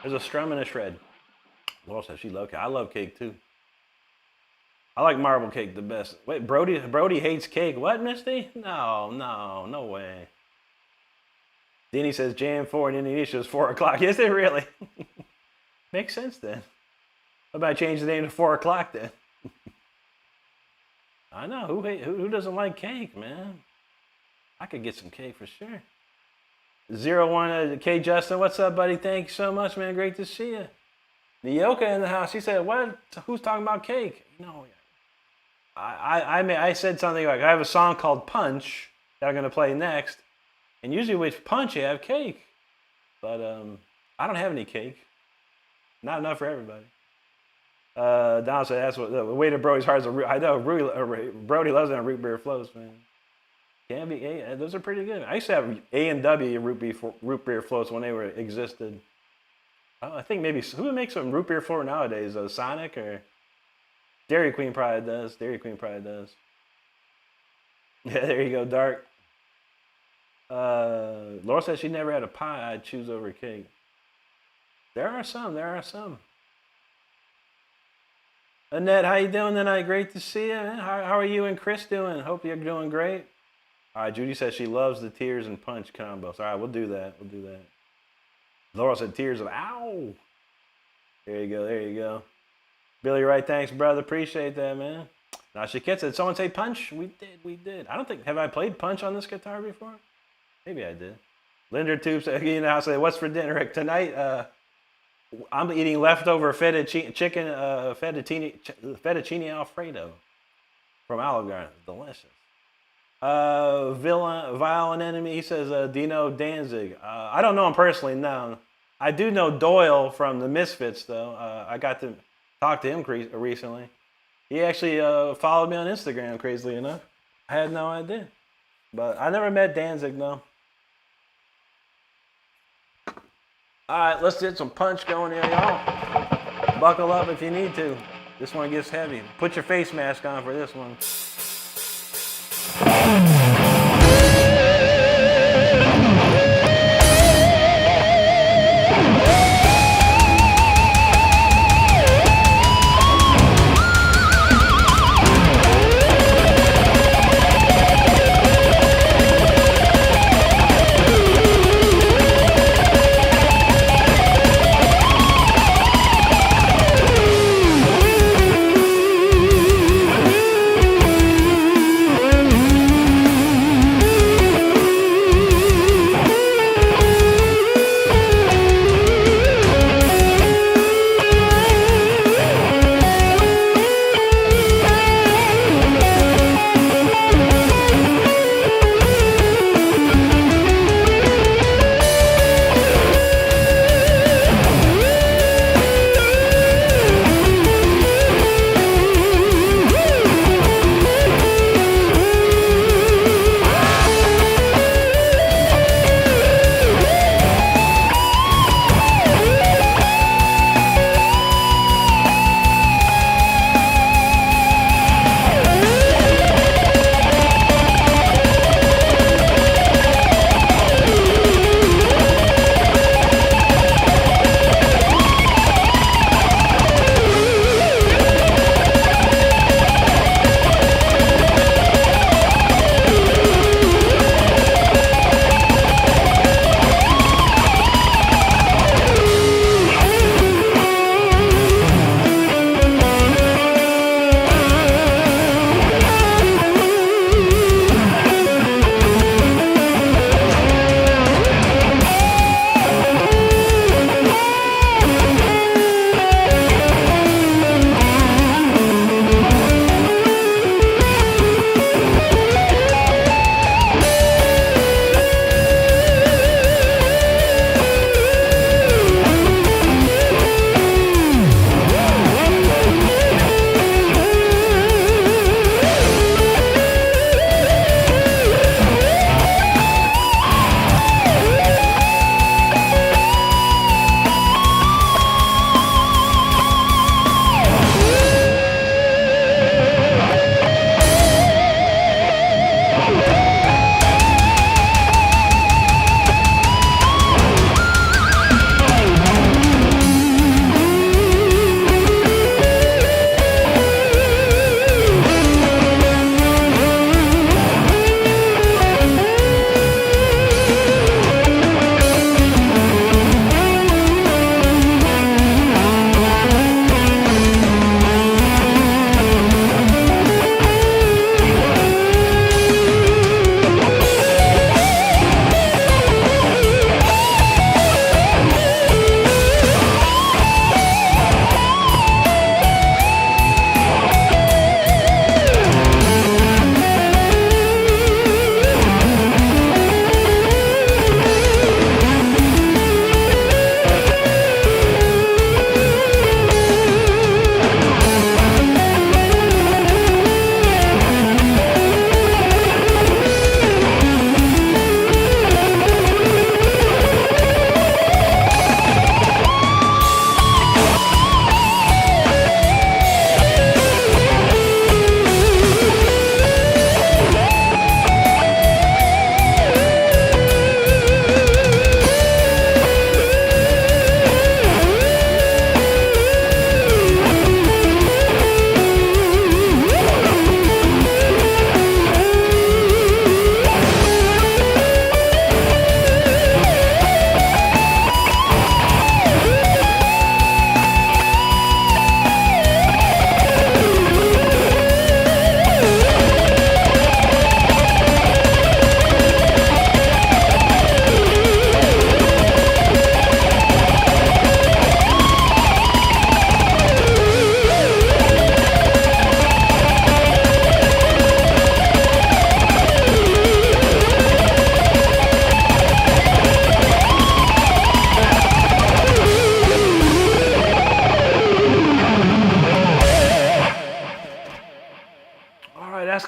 There's a strum and a shred. Laura said she loves cake. I love cake too. I like marble cake the best. Wait, Brody hates cake. What, Misty? No way. Denny says Jan 4 in Indonesia is 4 o'clock. Is it really? Makes sense then. How about I change the name to 4 o'clock then? I know. Who doesn't like cake, man? I could get some cake for sure. 01 K Justin, what's up, buddy? Thank you so much, man. Great to see you. Nyoka in the house. He said, "What? Who's talking about cake?" I said something like, I have a song called Punch that I'm gonna play next, and usually with Punch you have cake, but I don't have any cake. Not enough for everybody. Don said that's what the way to Brody's heart is. I know Brody loves that root beer floats, man. Can be those are pretty good. I used to have A&W root beer floats when they existed. I think maybe who makes some root beer float nowadays? Sonic or Dairy Queen probably does. Yeah, there you go, Dark. Laura says she never had a pie I'd choose over cake. There are some. There are some. Annette, how you doing tonight? Great to see you, man. How are you and Chris doing? Hope you're doing great. All right, Judy says she loves the tears and punch combos. All right, we'll do that. We'll do that. Laura said tears of ow. There you go. There you go. Billy Wright, thanks, brother. Appreciate that, man. Now, Shakit said, someone say punch? We did. We did. I don't think, have I played punch on this guitar before? Maybe I did. Linder Tube said, you know, I said, what's for dinner, Rick? Tonight, I'm eating leftover fettuccine Alfredo from Olive Garden. Delicious. Violent Enemy, he says, Dino Danzig. I don't know him personally, no. I do know Doyle from the Misfits, though. I got to talk to him recently. He actually followed me on Instagram, crazily enough. I had no idea. But I never met Danzig, though. All right, let's get some punch going here, y'all. Buckle up if you need to. This one gets heavy. Put your face mask on for this one.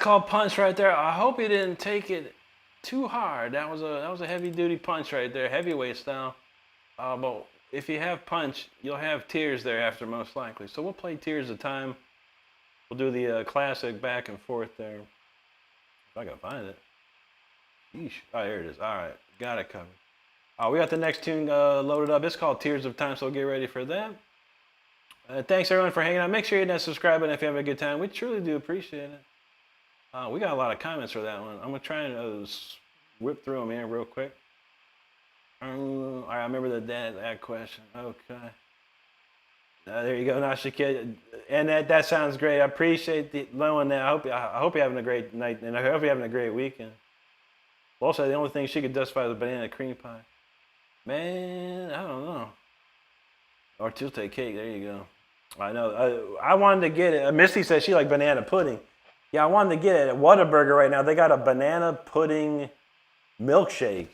called punch right there. I hope he didn't take it too hard. That was a heavy duty punch right there, heavyweight style. But if you have punch, you'll have tears thereafter most likely. So we'll play tears of time. We'll do the classic back and forth there. If I can find it. Yeesh. Oh, here it is. All right, got it covered. We got the next tune loaded up. It's called Tears of Time, so get ready for that. Thanks everyone for hanging out. Make sure you hit that subscribe button if you have a good time. We truly do appreciate it. We got a lot of comments for that one. I'm gonna try and whip through them here real quick. All right, I remember that question. Okay. There you go, Nashika. And that sounds great. I appreciate knowing that. I hope you're having a great night, and I hope you're having a great weekend. Also, the only thing she could justify is banana cream pie. Man, I don't know. Or Tuesday cake. There you go. I know. I wanted to get it. Misty said she liked banana pudding. Yeah, I wanted to get it at Whataburger right now. They got a banana pudding milkshake.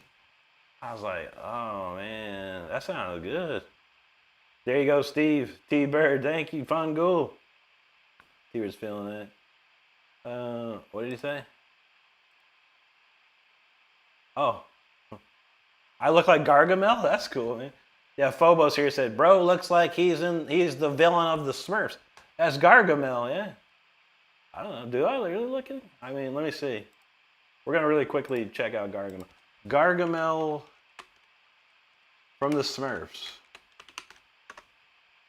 I was like, oh man, that sounds good. There you go, Steve. T-Bird, thank you. Fun Ghoul. He was feeling that. What did he say? Oh. I look like Gargamel? That's cool, man. Yeah, Phobos here said, bro, looks like he's the villain of the Smurfs. That's Gargamel, yeah. I don't know. Do I really look at? I mean, let me see. We're gonna really quickly check out Gargamel. Gargamel from the Smurfs.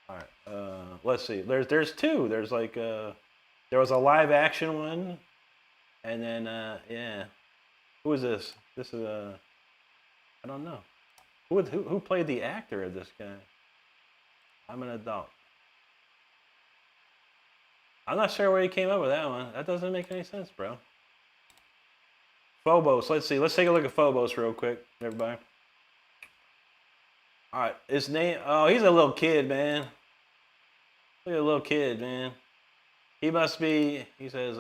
All right. Let's see. There's two. There's like there was a live action one, and then yeah. Who is this? This is I don't know. Who played the actor of this guy? I'm an adult. I'm not sure where he came up with that one. That doesn't make any sense, bro. Phobos. Let's see. Let's take a look at Phobos real quick, everybody. All right. His name. Oh, he's a little kid, man. Look at a little kid, man. He must be. He says.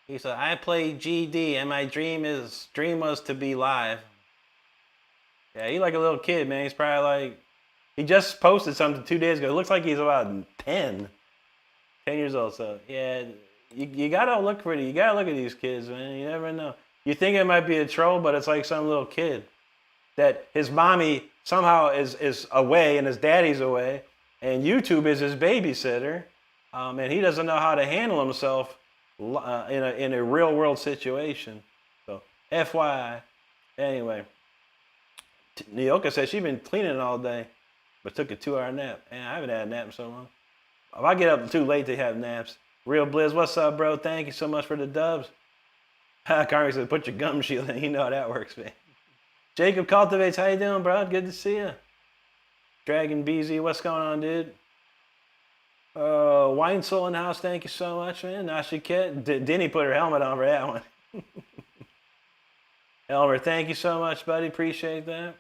He said, I played GD, and my dream was to be live. Yeah, he's like a little kid, man. He's probably like. He just posted something 2 days ago. It looks like he's about 10 years old. So yeah, you gotta look for it. You gotta look at these kids, man. You never know. You think it might be a troll, but it's like some little kid that his mommy somehow is away and his daddy's away, and YouTube is his babysitter, and he doesn't know how to handle himself in a real world situation. So FYI. Anyway, Nyoka says she's been cleaning all day, but took a 2-hour nap. Man, I haven't had a nap in so long. If I get up too late to have naps. Real Blizz, what's up, bro? Thank you so much for the dubs. Carmi said, put your gum shield in. You know how that works, man. Jacob Cultivates, how you doing, bro? Good to see you. Dragon BZ, what's going on, dude? Wine Soul in the house, thank you so much, man. Nashiket, Denny put her helmet on for that one. Elmer, thank you so much, buddy. Appreciate that.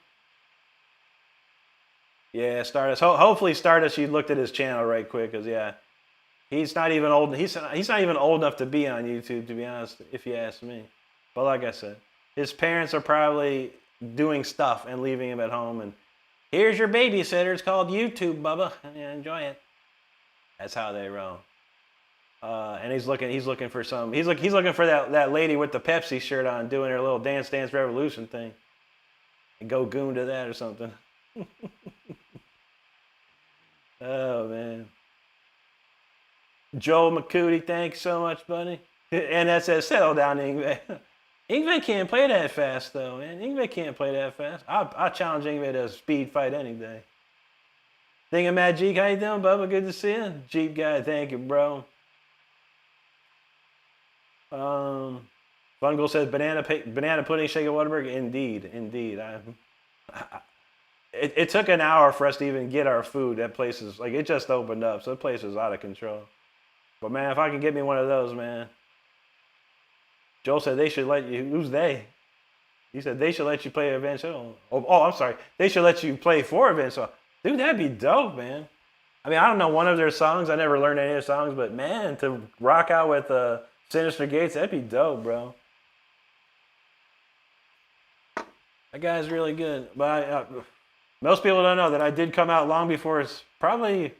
Yeah, Stardust. Hopefully Stardust, you looked at his channel right quick, because yeah, he's not even old. He's not even old enough to be on YouTube, to be honest, if you ask me. But like I said, his parents are probably doing stuff and leaving him at home. And here's your babysitter. It's called YouTube, Bubba. Yeah, enjoy it. That's how they roll. And he's looking for some. He's looking for that lady with the Pepsi shirt on, doing her little Dance Dance Revolution thing. And go goon to that or something. Oh man. Joel McCooty, thanks so much, buddy. And that says, settle down, Ingve. Ingve can't play that fast, though, man. Ingve can't play that fast. I'll challenge Ingve to a speed fight any day. Thingamajig, how you doing, Bubba? Good to see you. Jeep guy, thank you, bro. Fungal says, banana pudding, shake at Whataburger. Indeed. It took an hour for us to even get our food. That place is, like, it just opened up, so the place is out of control. But, man, if I can get me one of those, man. Joel said they should let you, who's they? He said they should let you play Event Show. Oh, I'm sorry. They should let you play for Event Show. Dude, that'd be dope, man. I mean, I don't know one of their songs. I never learned any of their songs, but, man, to rock out with Sinister Gates, that'd be dope, bro. That guy's really good. But most people don't know that I did come out long before, it's probably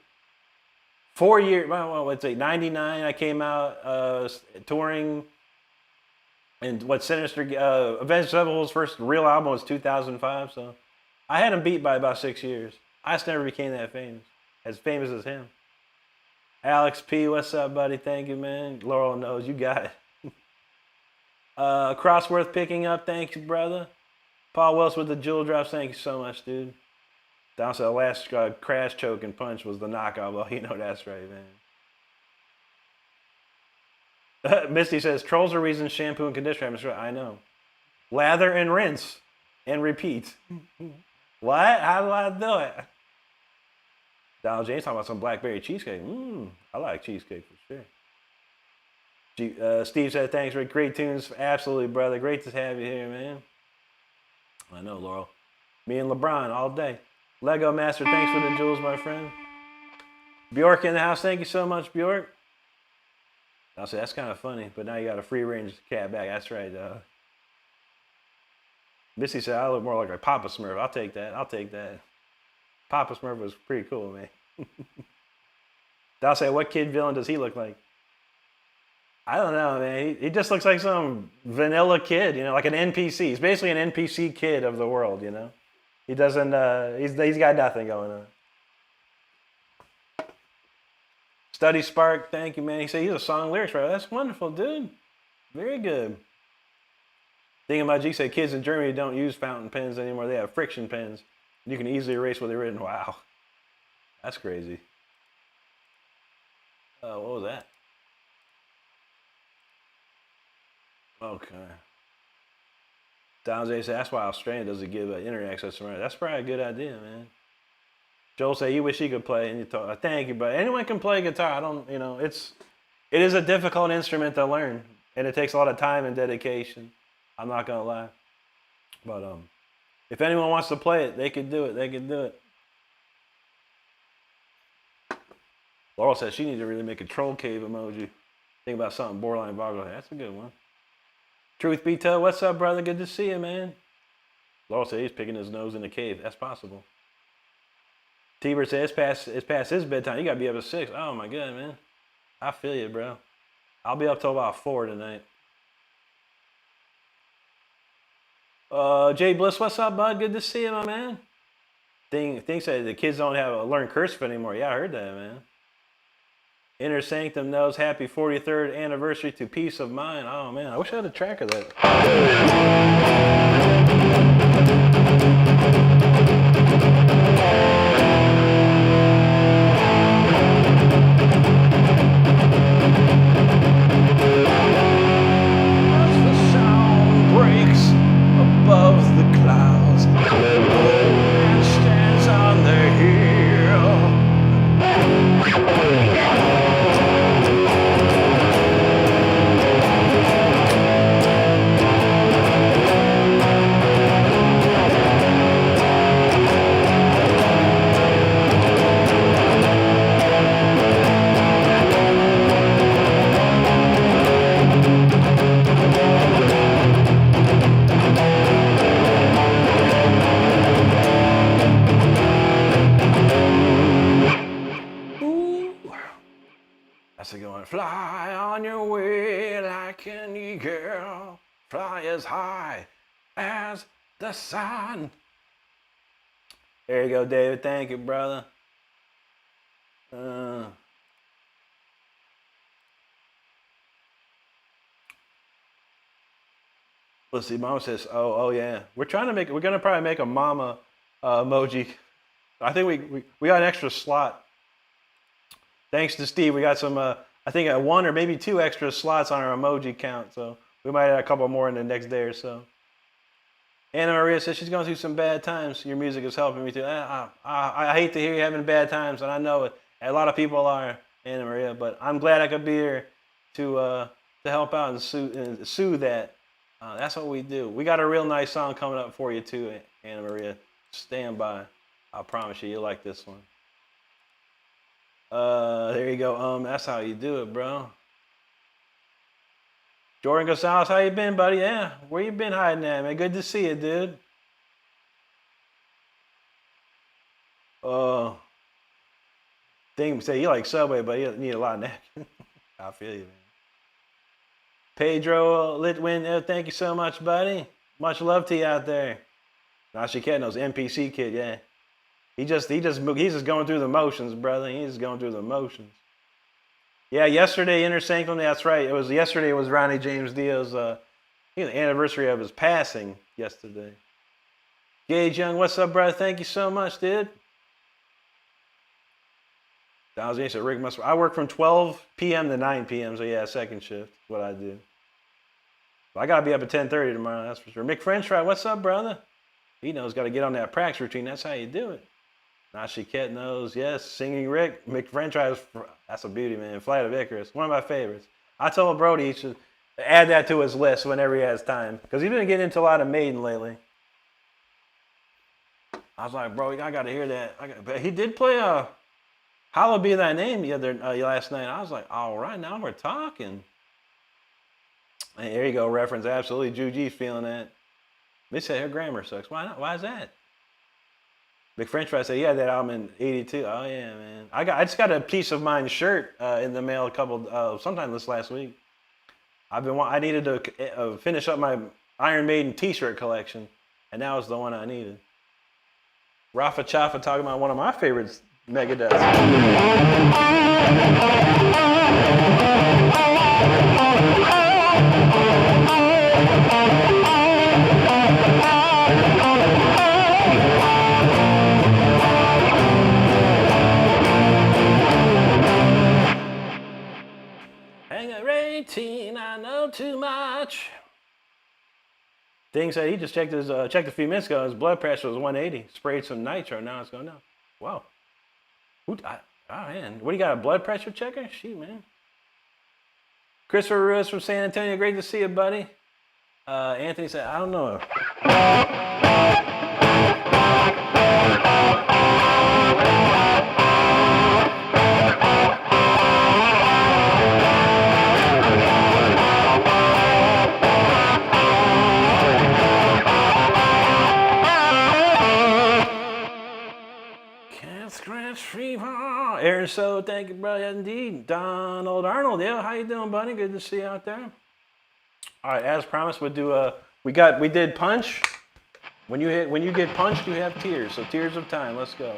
4 years. Well, let's say 99. I came out touring, and what Sinister Avenged Sevenfold's first real album was 2005. So I had him beat by about 6 years. I just never became that famous as him. Alex P, what's up, buddy? Thank you, man. Laurel knows you got it. Crossworth picking up, thank you, brother. Paul Wells with the jewel drops, thank you so much, dude. Down to the last crash choke and punch was the knockout. Well, you know that's right, man. Misty says, trolls are reasons shampoo and conditioner. I know. Lather and rinse and repeat. What? How do I do it? Donald James talking about some blackberry cheesecake. I like cheesecake for sure. Steve said, thanks, Rick. Great tunes. Absolutely, brother. Great to have you here, man. I know, Laurel. Me and LeBron all day. Lego Master, thanks for the jewels, my friend. Bjork in the house. Thank you so much, Bjork. I'll say, that's kind of funny, but now you got a free-range cat back. That's right. Missy said, I look more like a Papa Smurf. I'll take that. Papa Smurf was pretty cool, man. I'll say, what kid villain does he look like? I don't know, man. He just looks like some vanilla kid, like an NPC. He's basically an NPC kid of the world, He doesn't, he's got nothing going on. Study Spark, thank you, man. He said he's a song lyrics writer. That's wonderful, dude. Very good. Thinking about G said kids in Germany don't use fountain pens anymore. They have friction pens. You can easily erase what they've written. Wow. That's crazy. What was that? Okay. Don J said, that's why Australia doesn't give internet access to That's probably a good idea, man. Joel said, you wish he could play. And you thought, thank you, but anyone can play guitar. I don't, it is a difficult instrument to learn. And it takes a lot of time and dedication. I'm not going to lie. But if anyone wants to play it, they could do it. Laurel says she needs to really make a troll cave emoji. Think about something borderline viral. That's a good one. Truth be told, what's up, brother? Good to see you, man. Laurel said he's picking his nose in the cave. That's possible. T-Bird said it's past his bedtime. You got to be up at 6. Oh, my God, man. I feel you, bro. I'll be up till about 4 tonight. Jay Bliss, what's up, bud? Good to see you, my man. Thing said the kids don't have learn cursive anymore. Yeah, I heard that, man. Inner Sanctum knows happy 43rd anniversary to Peace of Mind. Oh, man, I wish I had a track of that. As the sound breaks above the clouds, and stands on the hill. That's a good one. Fly on your way like an eagle. Fly as high as the sun. There you go, David. Thank you, brother. Let's see. Mama says, "Oh yeah." We're gonna probably make a mama emoji. I think we got an extra slot. Thanks to Steve, we got some, I think 1 or maybe 2 extra slots on our emoji count. So we might add a couple more in the next day or so. Anna Maria says she's going through some bad times. Your music is helping me too. I hate to hear you having bad times, and I know it. A lot of people are, Anna Maria, but I'm glad I could be here to help out and soothe that. That's what we do. We got a real nice song coming up for you too, Anna Maria. Stand by. I promise you'll like this one. There you go. That's how you do it, bro. Jordan Gonzalez, how you been, buddy? Yeah, where you been hiding at, man? Good to see you, dude. Thing say you like Subway, but you need a lot of napkins. I feel you, man. Pedro Litwin, thank you so much, buddy. Much love to you out there. Now she can't those NPC kid, yeah. He's just going through the motions, brother. He's just going through the motions. Yeah, yesterday Inner Sanctum. That's right. Yesterday was Ronnie James Dio's the anniversary of his passing yesterday. Gage Young, what's up, brother? Thank you so much, dude. Rick must. I work from 12 p.m. to 9 p.m. So yeah, second shift is what I do. I gotta be up at 10:30 tomorrow. That's for sure. Mick French fry, what's up, brother? He knows got to get on that practice routine. That's how you do it. Nashiket knows, yes. Singing Rick, Mick French fries. That's a beauty, man. Flight of Icarus, one of my favorites. I told Brody he should add that to his list whenever he has time because he's been getting into a lot of Maiden lately. I was like, bro, I got to hear that. But he did play Hallowed Be Thy Name last night. I was like, all right, now we're talking. And there you go, reference. Absolutely, Juji's feeling that. They said her grammar sucks. Why not? Why is that? Big French Fry said he had that album in '82. Oh yeah, man. I just got a Peace of Mind shirt in the mail sometime this last week. I needed to finish up my Iron Maiden T-shirt collection, and that was the one I needed. Rafa Chafa talking about one of my favorites, Megadeth. Hang at 18, I know too much. Thing said he just checked a few minutes ago. His blood pressure was 180. Sprayed some nitro. Now it's going down. Wow. Oh man, what do you got? A blood pressure checker? Shoot, man. Christopher Ruiz from San Antonio. Great to see you, buddy. Anthony said, I don't know. Aaron, so thank you, brother. Indeed, Donald Arnold. Yeah, how you doing, buddy? Good to see you out there. All right, as promised, we'll do we did Punch. When you get punched, you have tears. So Tears of Time. Let's go.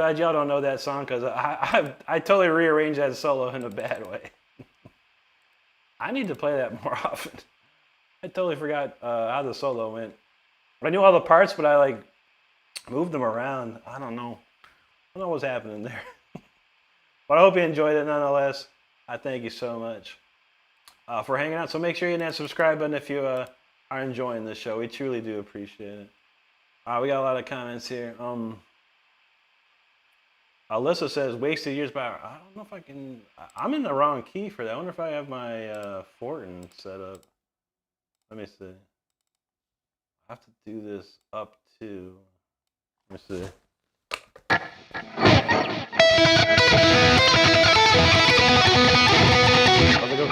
glad y'all don't know that song because I totally rearranged that solo in a bad way. I need to play that more often. I totally forgot how the solo went. I knew all the parts, but I like moved them around. I don't know. I don't know what's happening there. But I hope you enjoyed it nonetheless. I thank you so much for hanging out. So make sure you hit that subscribe button if you are enjoying this show. We truly do appreciate it. We got a lot of comments here. Alyssa says, wasted years, but I don't know if I can. I'm in the wrong key for that. I wonder if I have my Fortin set up. Let me see. I have to do this up to. Let me see. How's it go?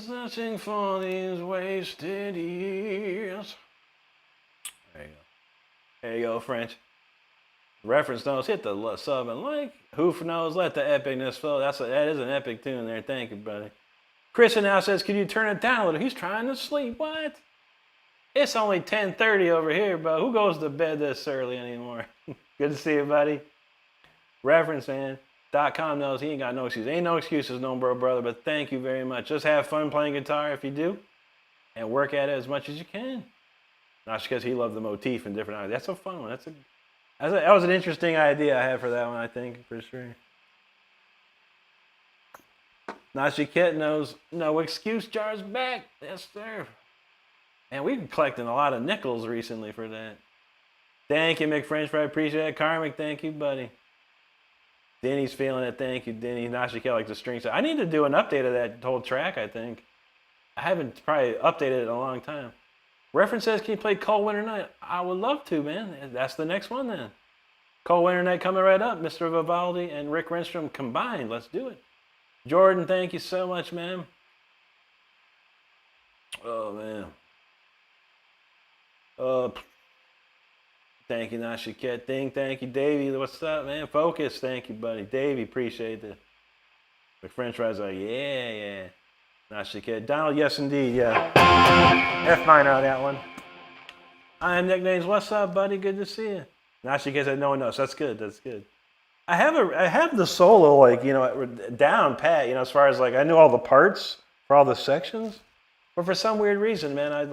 Searching for these wasted years. There you go. There you go, French. Reference knows, hit the sub and like. Hoof knows, let the epicness flow. That is an epic tune there. Thank you, buddy. Chris now says, could you turn it down a little? He's trying to sleep. What? It's only 10:30 over here, bro. Who goes to bed this early anymore? Good to see you, buddy. Reference man. .com knows he ain't got no excuses. Ain't no excuses, no brother, but thank you very much. Just have fun playing guitar if you do, and work at it as much as you can. Not just because he loved the motif and different ideas. That's a fun one. That was an interesting idea I had for that one, I think, for sure. Nashiket knows no excuse jars back. Yes, sir. And we've been collecting a lot of nickels recently for that. Thank you, McFrench, I appreciate it. Karmic, thank you, buddy. Denny's feeling it. Thank you, Denny. Nashika like the strings. I need to do an update of that whole track, I think. I haven't probably updated it in a long time. Reference says, can you play Cold Winter Night? I would love to, man. That's the next one then. Cold Winter Night coming right up. Mr. Vivaldi and Rick Renstrom combined. Let's do it. Jordan, thank you so much, man. Oh, man. Thank you, Nashiket. Thank you, Davey. What's up, man? Focus. Thank you, buddy. Davey, appreciate it. The French fries like, yeah. Nashiket. Donald, yes, indeed, yeah. F minor on that one. I am nicknames. What's up, buddy? Good to see you. Nashiket said no. So that's good. That's good. I have the solo, like, down pat, as far as, like, I knew all the parts for all the sections. But for some weird reason, man, I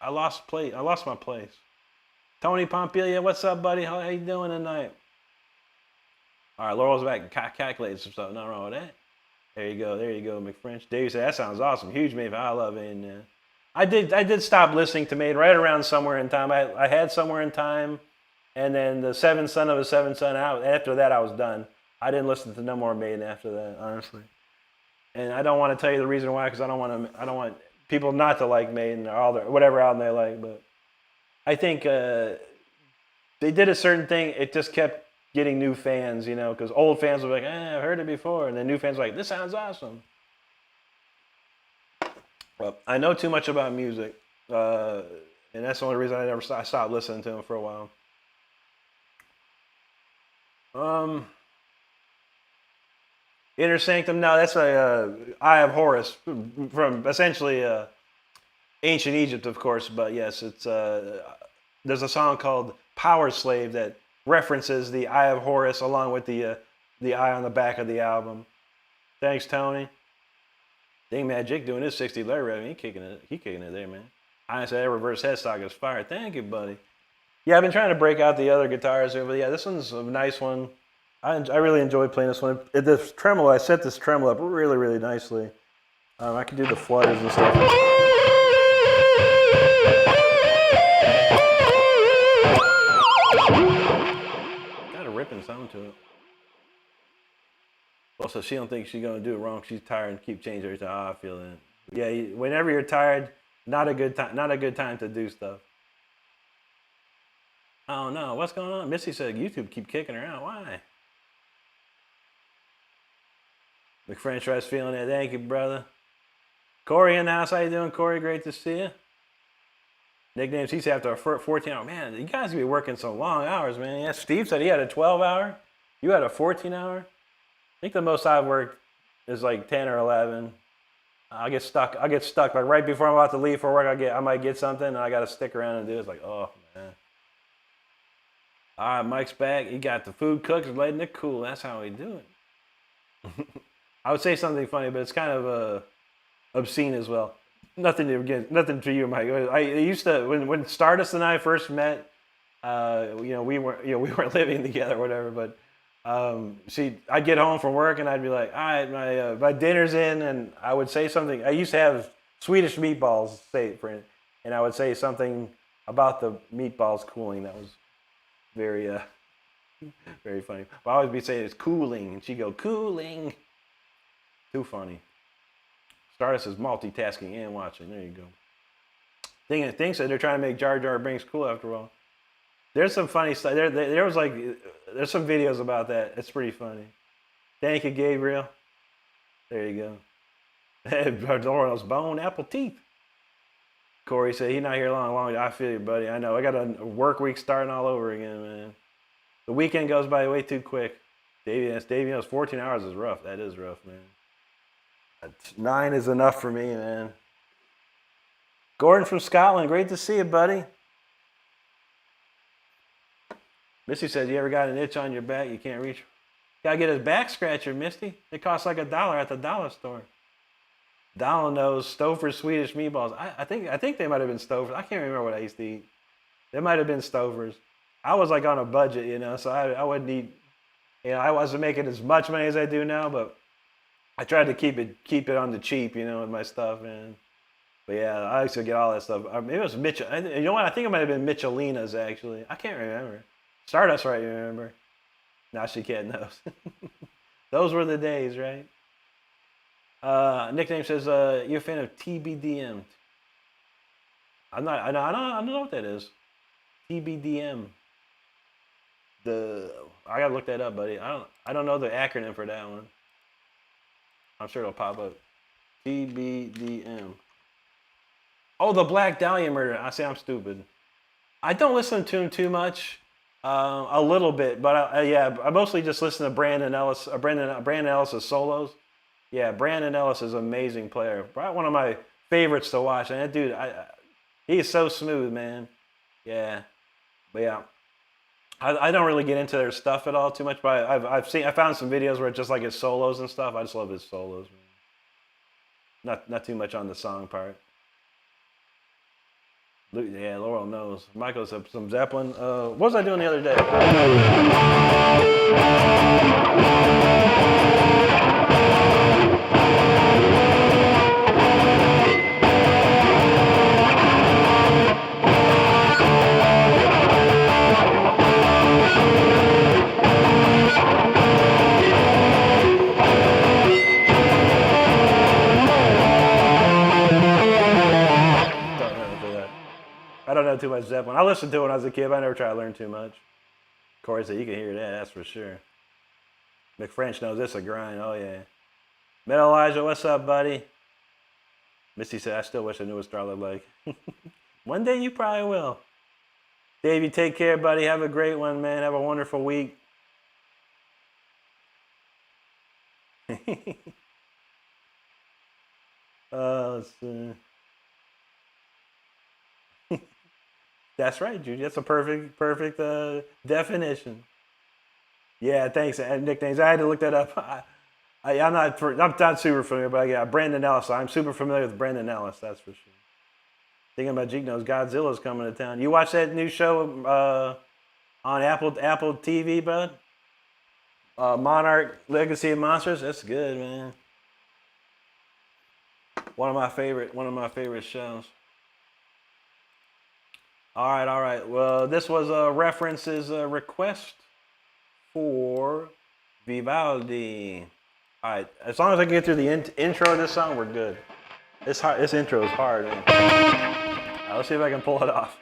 lost my place. Tony Pompilia, what's up, buddy? How you doing tonight? All right, Laurel's back and calculating some stuff. Nothing wrong with that. There you go, McFrench. Dave said, that sounds awesome. Huge Maiden. I love Maiden. I did stop listening to Maiden right around Somewhere in Time. I had Somewhere in Time, and then the Seventh Son of a Seventh Son out. After that, I was done. I didn't listen to no more Maiden after that, honestly. And I don't want to tell you the reason why, because I don't want people not to like Maiden or whatever album they like, but I think they did a certain thing. It just kept getting new fans, because old fans were like, I've heard it before. And then new fans were like, this sounds awesome. Well, I know too much about music. And that's the only reason I stopped listening to them for a while. Inner Sanctum, no, that's a Eye of Horus from essentially ancient Egypt, of course, but yes, it's there's a song called Power Slave that references the Eye of Horus along with the eye on the back of the album. Thanks, Tony. Dang, man, Jake doing his 60 layer revenue. He kicking it there, man. Honestly, that reverse headstock is fire. Thank you, buddy. Yeah, I've been trying to break out the other guitars here, but yeah, this one's a nice one. I really enjoyed playing this one. This tremolo, I set this tremolo up really, really nicely. I can do the flutters and stuff. Got a ripping sound to it. Also, she don't think she's gonna do it wrong. She's tired and keep changing every time. Oh, I feel it. Yeah, whenever you're tired, not a good time. Not a good time to do stuff. Oh no, what's going on? Missy said YouTube keep kicking her out. Why? McFrench tries feeling it. Thank you, brother. Corey in the house. How you doing, Corey? Great to see you. Nicknames. He's after a 14-hour. Man, you guys be working some long hours, man. Yeah, Steve said he had a 12-hour. You had a 14-hour. I think the most I've worked is like 10 or 11. I get stuck. Like right before I'm about to leave for work. I might get something and I got to stick around and do it. It's like, oh man. All right, Mike's back. He got the food cooked, letting it cool. That's how we do it. I would say something funny, but it's kind of obscene as well. Nothing to you, Mike. I used to when Stardust and I first met. We weren't living together or whatever, but I'd get home from work and I'd be like, all right, my dinner's in, and I would say something. I used to have Swedish meatballs, and I would say something about the meatballs cooling. That was very, very funny. But I always be saying it's cooling, and she'd go, cooling. Too funny. Stardust is multitasking and watching. There you go. Things that they're trying to make Jar Jar Binks cool after all. There's some funny stuff. There's some videos about that. It's pretty funny. Thank you, Gabriel. There you go. Those bone apple teeth. Corey said he's not here long. I feel you, buddy. I know. I got a work week starting all over again, man. The weekend goes by way too quick. Davey knows 14 hours is rough. That is rough, man. 9 is enough for me, man. Gordon from Scotland. Great to see you, buddy. Misty says, you ever got an itch on your back you can't reach? Gotta get his back scratcher, Misty. It costs like $1 at the dollar store. Donald knows Stouffer's Swedish meatballs. I think they might have been Stouffer's. I can't remember what I used to eat. They might have been Stouffer's. I was like on a budget, so I wouldn't eat. I wasn't making as much money as I do now, but I tried to keep it on the cheap, with my stuff, man. But yeah, I used to get all that stuff. Maybe it was Mitchell. You know what? I think it might have been Michelina's actually. I can't remember. Stardust, right? You remember? Now she can't know. Those were the days, right? Nickname says, you're a fan of TBDM. I'm not. I don't know what that is. TBDM. I gotta look that up, buddy. I don't know the acronym for that one. I'm sure it'll pop up. TBDM. Oh, the Black Dahlia murder. I say I'm stupid. I don't listen to him too much. A little bit, but I mostly just listen to Brandon Ellis. Brandon Ellis' solos. Yeah, Brandon Ellis is an amazing player. Probably one of my favorites to watch. And that dude, he is so smooth, man. Yeah, but yeah, I don't really get into their stuff at all too much. But I found some videos where it's just like his solos and stuff. I just love his solos, man. Not too much on the song part. Yeah, Laurel knows. Michael's some Zeppelin. What was I doing the other day? I don't know too much Zeppelin. I listened to it when I was a kid, but I never tried to learn too much. Corey said, you can hear that, that's for sure. McFrench knows this a grind, oh yeah. Metal Elijah, what's up, buddy? Misty said, I still wish I knew what Star looked like. One day you probably will. Dave, you take care, buddy. Have a great one, man. Have a wonderful week. Let's see. That's right, Judy. That's a perfect definition. Yeah, thanks. And nicknames. I had to look that up. I'm not super familiar, but yeah, Brandon Ellis. I'm super familiar with Brandon Ellis. That's for sure. Thinking about Jeek knows Godzilla's coming to town. You watch that new show on Apple TV, bud? Monarch Legacy of Monsters. That's good, man. One of my favorite shows. All right. Well, this was a references request for Vivaldi. All right, as long as I can get through the intro of this song, we're good. This intro is hard, man. All right, let's see if I can pull it off.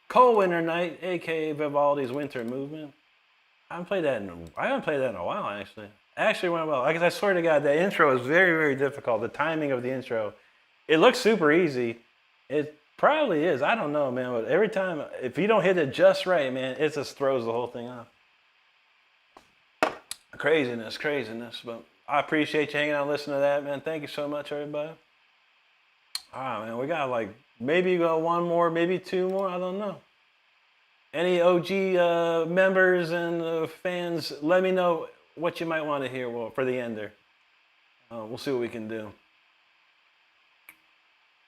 Cold Winter Night, aka Vivaldi's Winter Movement. I haven't played that in a while, actually. Actually went well. Like I swear to God, the intro is very, very difficult. The timing of the intro, it looks super easy. It probably is. I don't know, man. But every time, if you don't hit it just right, man, it just throws the whole thing off. Craziness. But I appreciate you hanging out and listening to that, man. Thank you so much, everybody. All right, man. We got like maybe one more, maybe two more. I don't know. Any OG members and fans, let me know what you might want to hear for the ender. We'll see what we can do.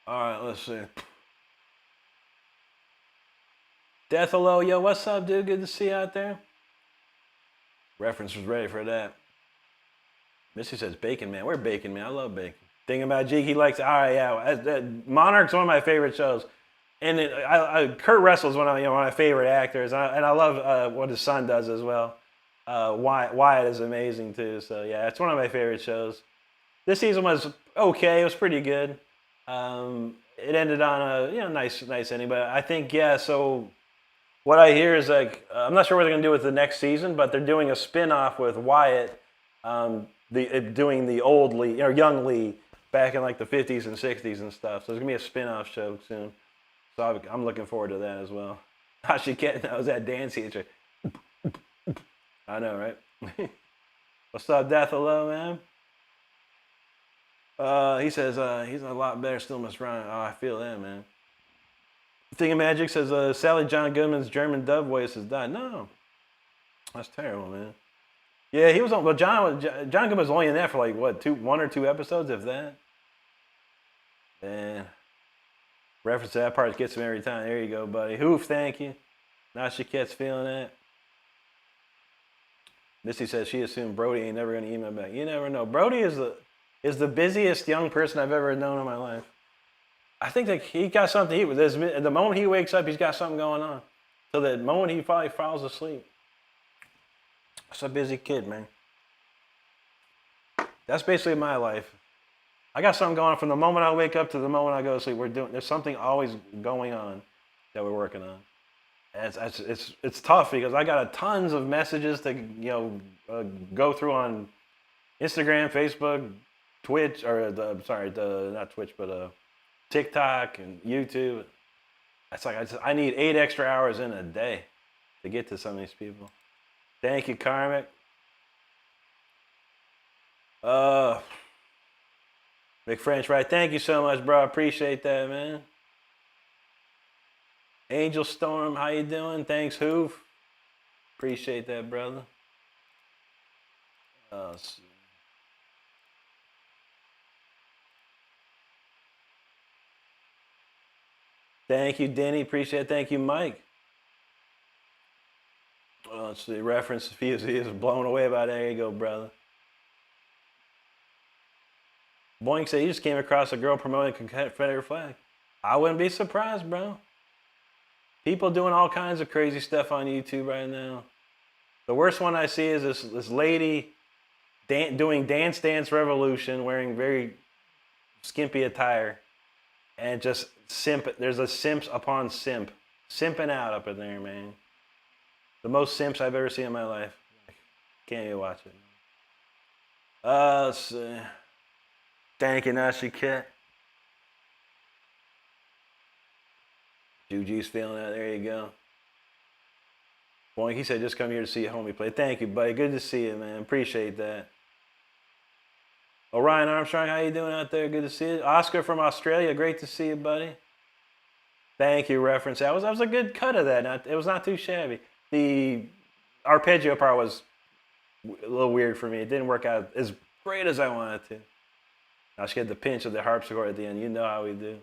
All right, let's see. Death Hello, yo, what's up, dude? Good to see you out there. Reference was ready for that. Missy says Bacon Man. We're Bacon Man. I love bacon. Thinking about Jake, he likes. All right, yeah. Monarch's one of my favorite shows, and Kurt Russell's one of my favorite actors, and I love what his son does as well. Wyatt is amazing too. So yeah, it's one of my favorite shows. This season was okay. It was pretty good. It ended on a nice ending, but I think So what I hear is I'm not sure what they're gonna do with the next season, but they're doing a spin-off with Wyatt, doing the old Lee young Lee back in like the 50s and 60s and stuff. So there's gonna be a spin-off show soon. So I'm looking forward to that as well. How she can't. That was that dancing. It's like, I know, right? What's up, Death Hello, man? He says he's a lot better. Still must run. Oh, I feel that, man. Thing of Magic says Sally John Goodman's German dub voice has died. No, that's terrible, man. Yeah, he was on. Well, John Goodman was only in that for like what, 1 or 2 episodes, if that. And reference to that part gets him every time. There you go, buddy. Hoof, thank you. Now she gets feeling that. Missy says she assumed Brody ain't never gonna email back. You never know. Brody is the busiest young person I've ever known in my life. I think that he got something. The moment he wakes up, he's got something going on. So the moment he probably falls asleep. That's a busy kid, man. That's basically my life. I got something going on from the moment I wake up to the moment I go to sleep. There's something always going on that we're working on. And it's tough because I got tons of messages to go through on Instagram, Facebook, Twitch, or not Twitch, but TikTok and YouTube. It's like I need 8 extra hours in a day to get to some of these people. Thank you, Karmic. Big French, right? Thank you so much, bro. I appreciate that, man. Angel Storm, how you doing? Thanks, Hoof. Appreciate that, brother. Let's see. Thank you, Denny. Appreciate it. Thank you, Mike. Let's see. Reference he is blown away by that. There you go, brother. Boink said he just came across a girl promoting Confederate flag. I wouldn't be surprised, bro. People doing all kinds of crazy stuff on YouTube right now. The worst one I see is this lady doing Dance Dance Revolution, wearing very skimpy attire, and just simp. There's a simps upon simp, simping out up in there, man. The most simps I've ever seen in my life. Can't even watch it. Let's see. Thank you, Nashi Kit. Juju's feeling that. There you go. Boink, he said, just come here to see a homie play. Thank you, buddy. Good to see you, man. Appreciate that. Orion Armstrong, how you doing out there? Good to see you. Oscar from Australia, great to see you, buddy. Thank you, reference. That was a good cut of that. It was not too shabby. The arpeggio part was a little weird for me. It didn't work out as great as I wanted to. Now she had the pinch of the harpsichord at the end. You know how we do.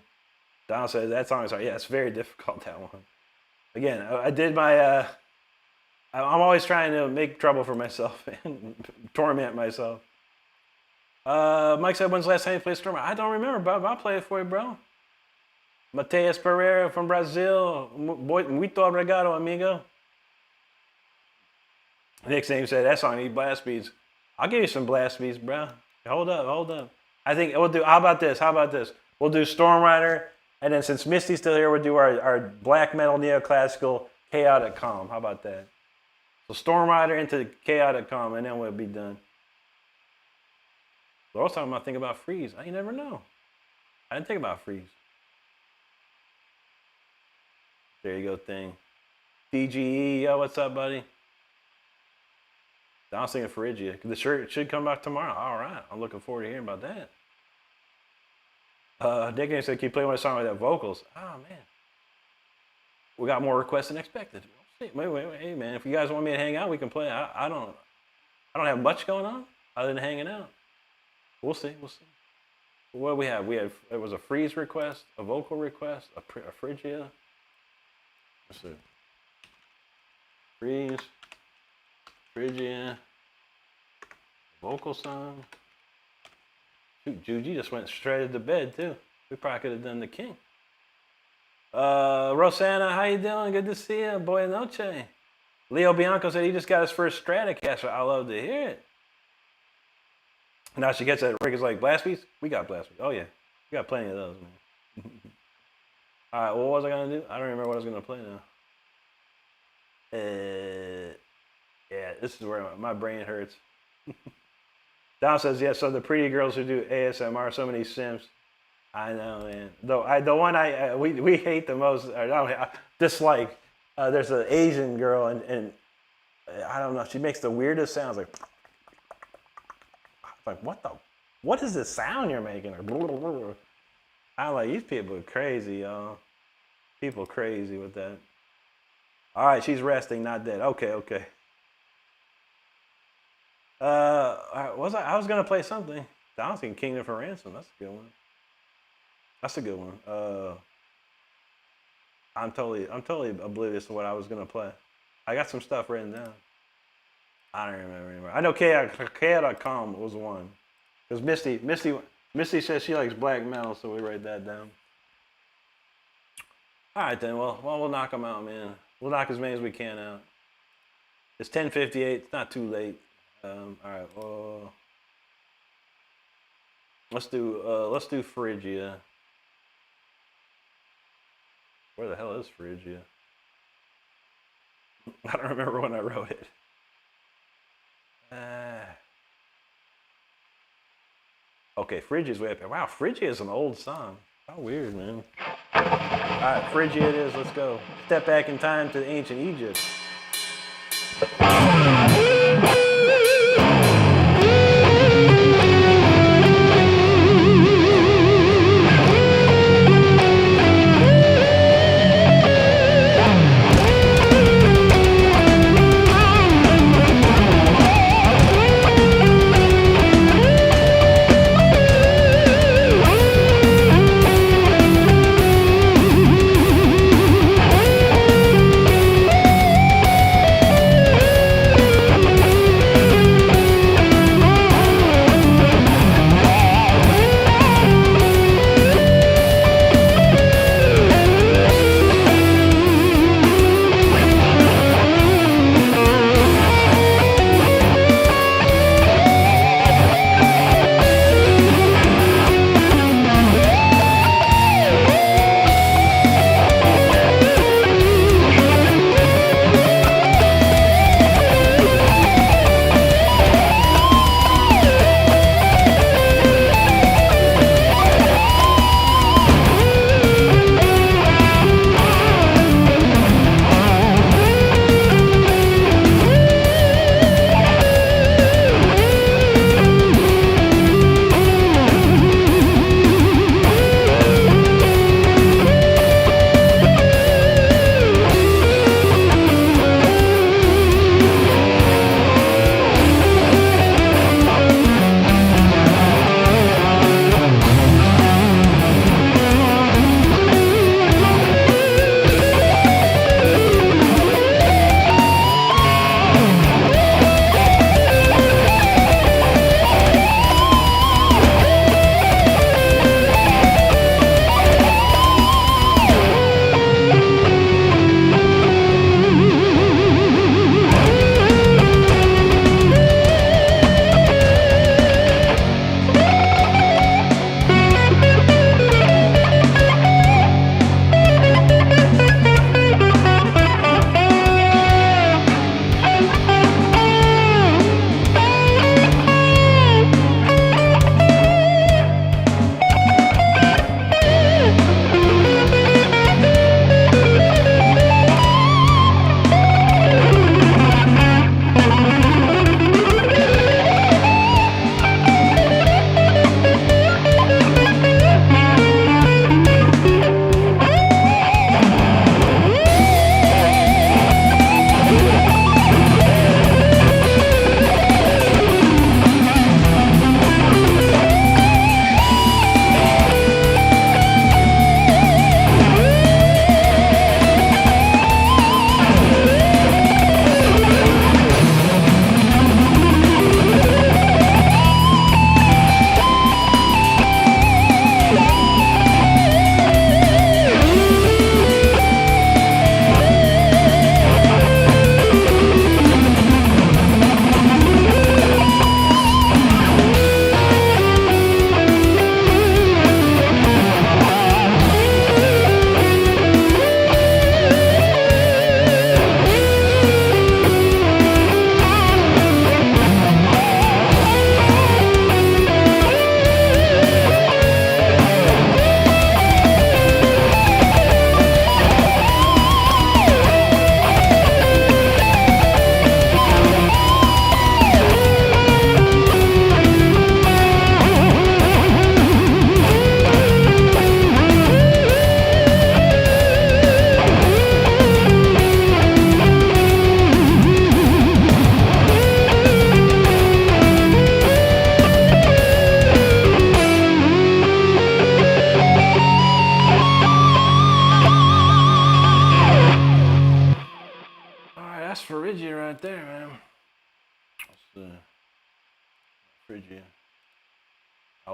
Donald says that song is hard. Yeah, it's very difficult, that one. Again, I did my... I'm always trying to make trouble for myself and torment myself. Mike said, when's the last time you played Storm? I don't remember, Bob. I'll play it for you, bro. Mateus Pereira from Brazil. Muito obrigado, amigo. Nick's name said, that song needs blast beats. I'll give you some blast beats, bro. Hold up. I think we'll do, how about this? We'll do Storm Rider, and then since Misty's still here, we'll do our black metal neoclassical Chaotic Calm. How about that? So Storm Rider into Chaotic Calm, and then we'll be done. The last time I think about Freeze, I never know. I didn't think about Freeze. There you go, thing. DGE, yo, what's up, buddy? I was thinking Frigid. The shirt should come out tomorrow. All right, I'm looking forward to hearing about that. Dick said, can you play one song with that vocals? Oh, man. We got more requests than expected. Wait. Hey, man, if you guys want me to hang out, we can play. I don't have much going on other than hanging out. We'll see. What do we have? It was a Freeze request, a vocal request, a Phrygia. Let's see. Freeze, Phrygia, vocal song. Shoot, Juji just went straight to bed too. We probably could have done the king. Rosanna, how you doing? Good to see you. Boy noche. Leo Bianco said he just got his first Stratocaster. I love to hear it. Now she gets that. Rick is like, blast beats? We got blast beats. Oh yeah, we got plenty of those, man. All right, what was I gonna do? I don't remember what I was gonna play now. Yeah, this is where my brain hurts. Don says, yeah, so the pretty girls who do ASMR, so many simps. I know, man. Though the one we hate the most, or I dislike. There's an Asian girl, and I don't know. She makes the weirdest sounds, like what is this sound you're making? I'm like, these people are crazy, y'all. People crazy with that. All right, she's resting, not dead. Okay. I was gonna play something. I was thinking Kingdom for Ransom. That's a good one. I'm totally oblivious to what I was gonna play. I got some stuff written down. I don't remember anymore. I know K.com was one. Because Misty says she likes black metal, so we write that down. All right then. Well, we'll knock them out, man. We'll knock as many as we can out. It's 10:58. It's not too late. All right. Well, let's do Phrygia. Where the hell is Phrygia? I don't remember when I wrote it. Okay, Phrygia's way up here. Wow, Phrygia is an old song. How weird, man. All right, Phrygia it is. Let's go. Step back in time to ancient Egypt.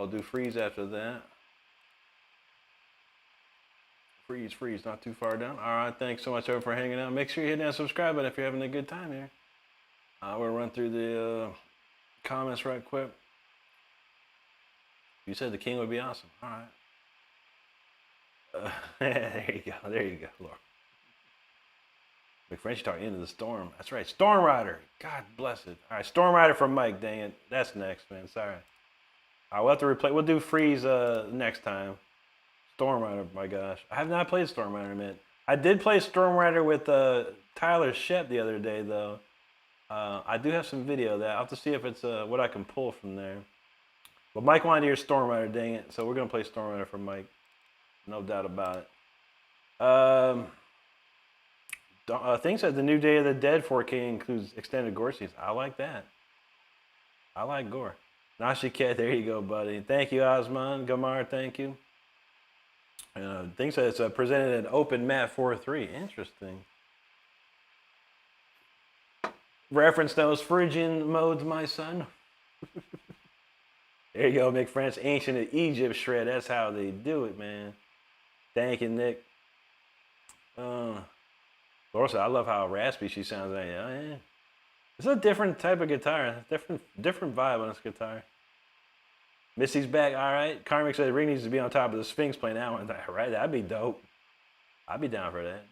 I'll do freeze after that. Freeze, not too far down. All right, thanks so much everyone for hanging out. Make sure you hit that subscribe button if you're having a good time here. We'll run through the comments right quick. You said the king would be awesome. All right. There you go, Laura. McFrench talking into the storm. That's right, Storm Rider. God bless it. All right, Storm Rider from Mike. Dang it, that's next, man. Sorry. All right, we'll have to replay. We'll do freeze next time. Storm Rider, my gosh. I have not played Storm Rider in a minute. I did play Storm Rider with Tyler Shep the other day, though. I do have some video of that. I'll have to see if it's what I can pull from there. But Mike wanted to hear Storm Rider, dang it. So we're going to play Storm Rider for Mike. No doubt about it. Things that the new Day of the Dead 4K includes extended gore scenes. I like that. I like gore. Nashi Cat, there you go, buddy. Thank you, Osman. Gamar, thank you. Things that it's presented in open mat 4.3. Interesting. Reference those Phrygian modes, my son. There you go, McFrench. Ancient Egypt shred. That's how they do it, man. Thank you, Nick. Laura said, I love how raspy she sounds. Like, oh, yeah. It's a different type of guitar. Different vibe on this guitar. Missy's back. All right. Karmic said Ring needs to be on top of the Sphinx playing that one. All right, that'd be dope. I'd be down for that.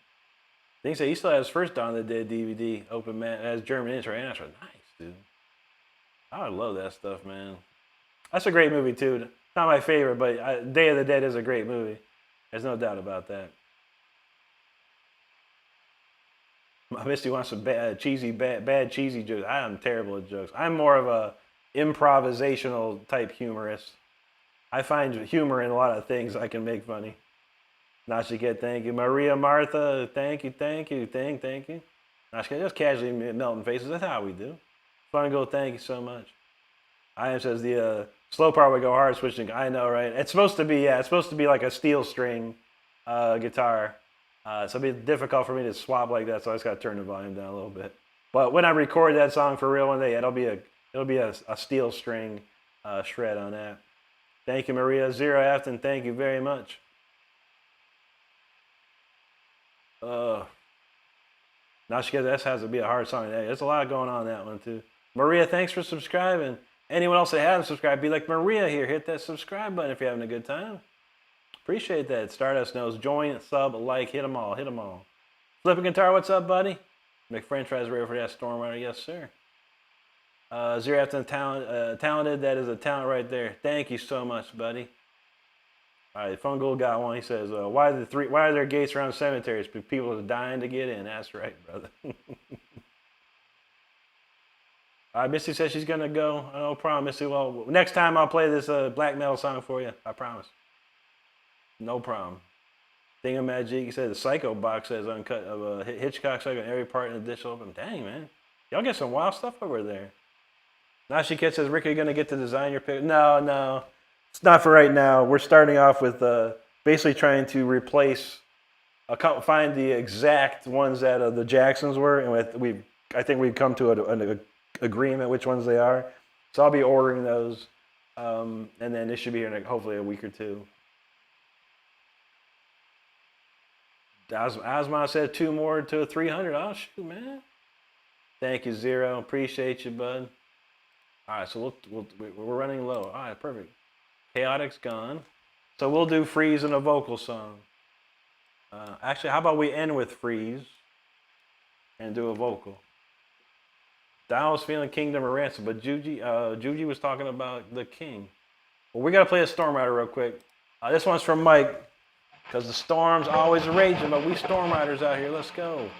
Thing say he still has first Dawn of the Dead DVD open mat. It has German intro. And that's nice, dude. I love that stuff, man. That's a great movie too. Not my favorite, but Day of the Dead is a great movie. There's no doubt about that. Misty wants some bad cheesy jokes. I am terrible at jokes. I'm more of a improvisational type humorist. I find humor in a lot of things I can make funny. Nashika, thank you. Maria Martha, thank you. Thank you. Nashika, just casually melting faces. That's how we do. Fun go, thank you so much. I am says the slow part would go hard switching. I know, right? It's supposed to be, it's supposed to be like a steel string guitar. So it'd be difficult for me to swap like that, so I just got to turn the volume down a little bit. But when I record that song for real one day, it'll be a steel string shred on that. Thank you, Maria. Zero Afton, thank you very much. Now she gets that has to be a hard song. There's a lot going on in that one too. Maria, thanks for subscribing. Anyone else that hasn't subscribed, be like Maria here. Hit that subscribe button if you're having a good time. Appreciate that. Stardust knows. Join, sub, like, hit them all. Flipping Guitar, what's up, buddy? McFrench tries ready for that Storm Rider. Yes, sir. Zero Afton talented. That is a talent right there. Thank you so much, buddy. All right, Fungal got one. He says, why are there gates around cemeteries? People are dying to get in. That's right, brother. Missy says she's going to go. No problem, Missy. Well, next time I'll play this black metal song for you. I promise. No problem. Thingamagic, he said the Psycho box says uncut of Hitchcock Psycho in every part in the dish open. Dang, man. Y'all get some wild stuff over there. Now she says, Rick, are you going to get to design your pick? No. It's not for right now. We're starting off with basically trying to replace, find the exact ones that the Jacksons were, and I think we've come to an agreement which ones they are. So I'll be ordering those, and then this should be here in hopefully a week or two. Asma said 2 more to 300. Oh, shoot, man. Thank you, Zero. Appreciate you, bud. All right, so we're running low. All right, perfect. Chaotic's gone. So we'll do Freeze and a vocal song. Actually, how about we end with Freeze and do a vocal? Dow was feeling Kingdom of Ransom, but Juji was talking about the King. Well, we got to play a Storm Rider real quick. This one's from Mike. Because the storm's always raging, but we Storm Riders out here. Let's go.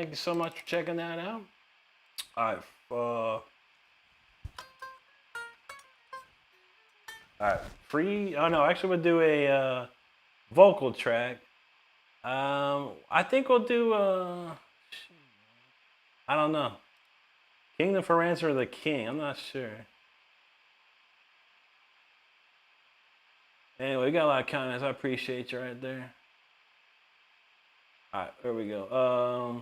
Thank you so much for checking that out. All right. All right. Free. Oh no, actually, we'll do a vocal track. I think we'll do. I don't know. Kingdom for Ransom or the King? I'm not sure. Anyway, we got a lot of comments. I appreciate you right there. All right, there we go.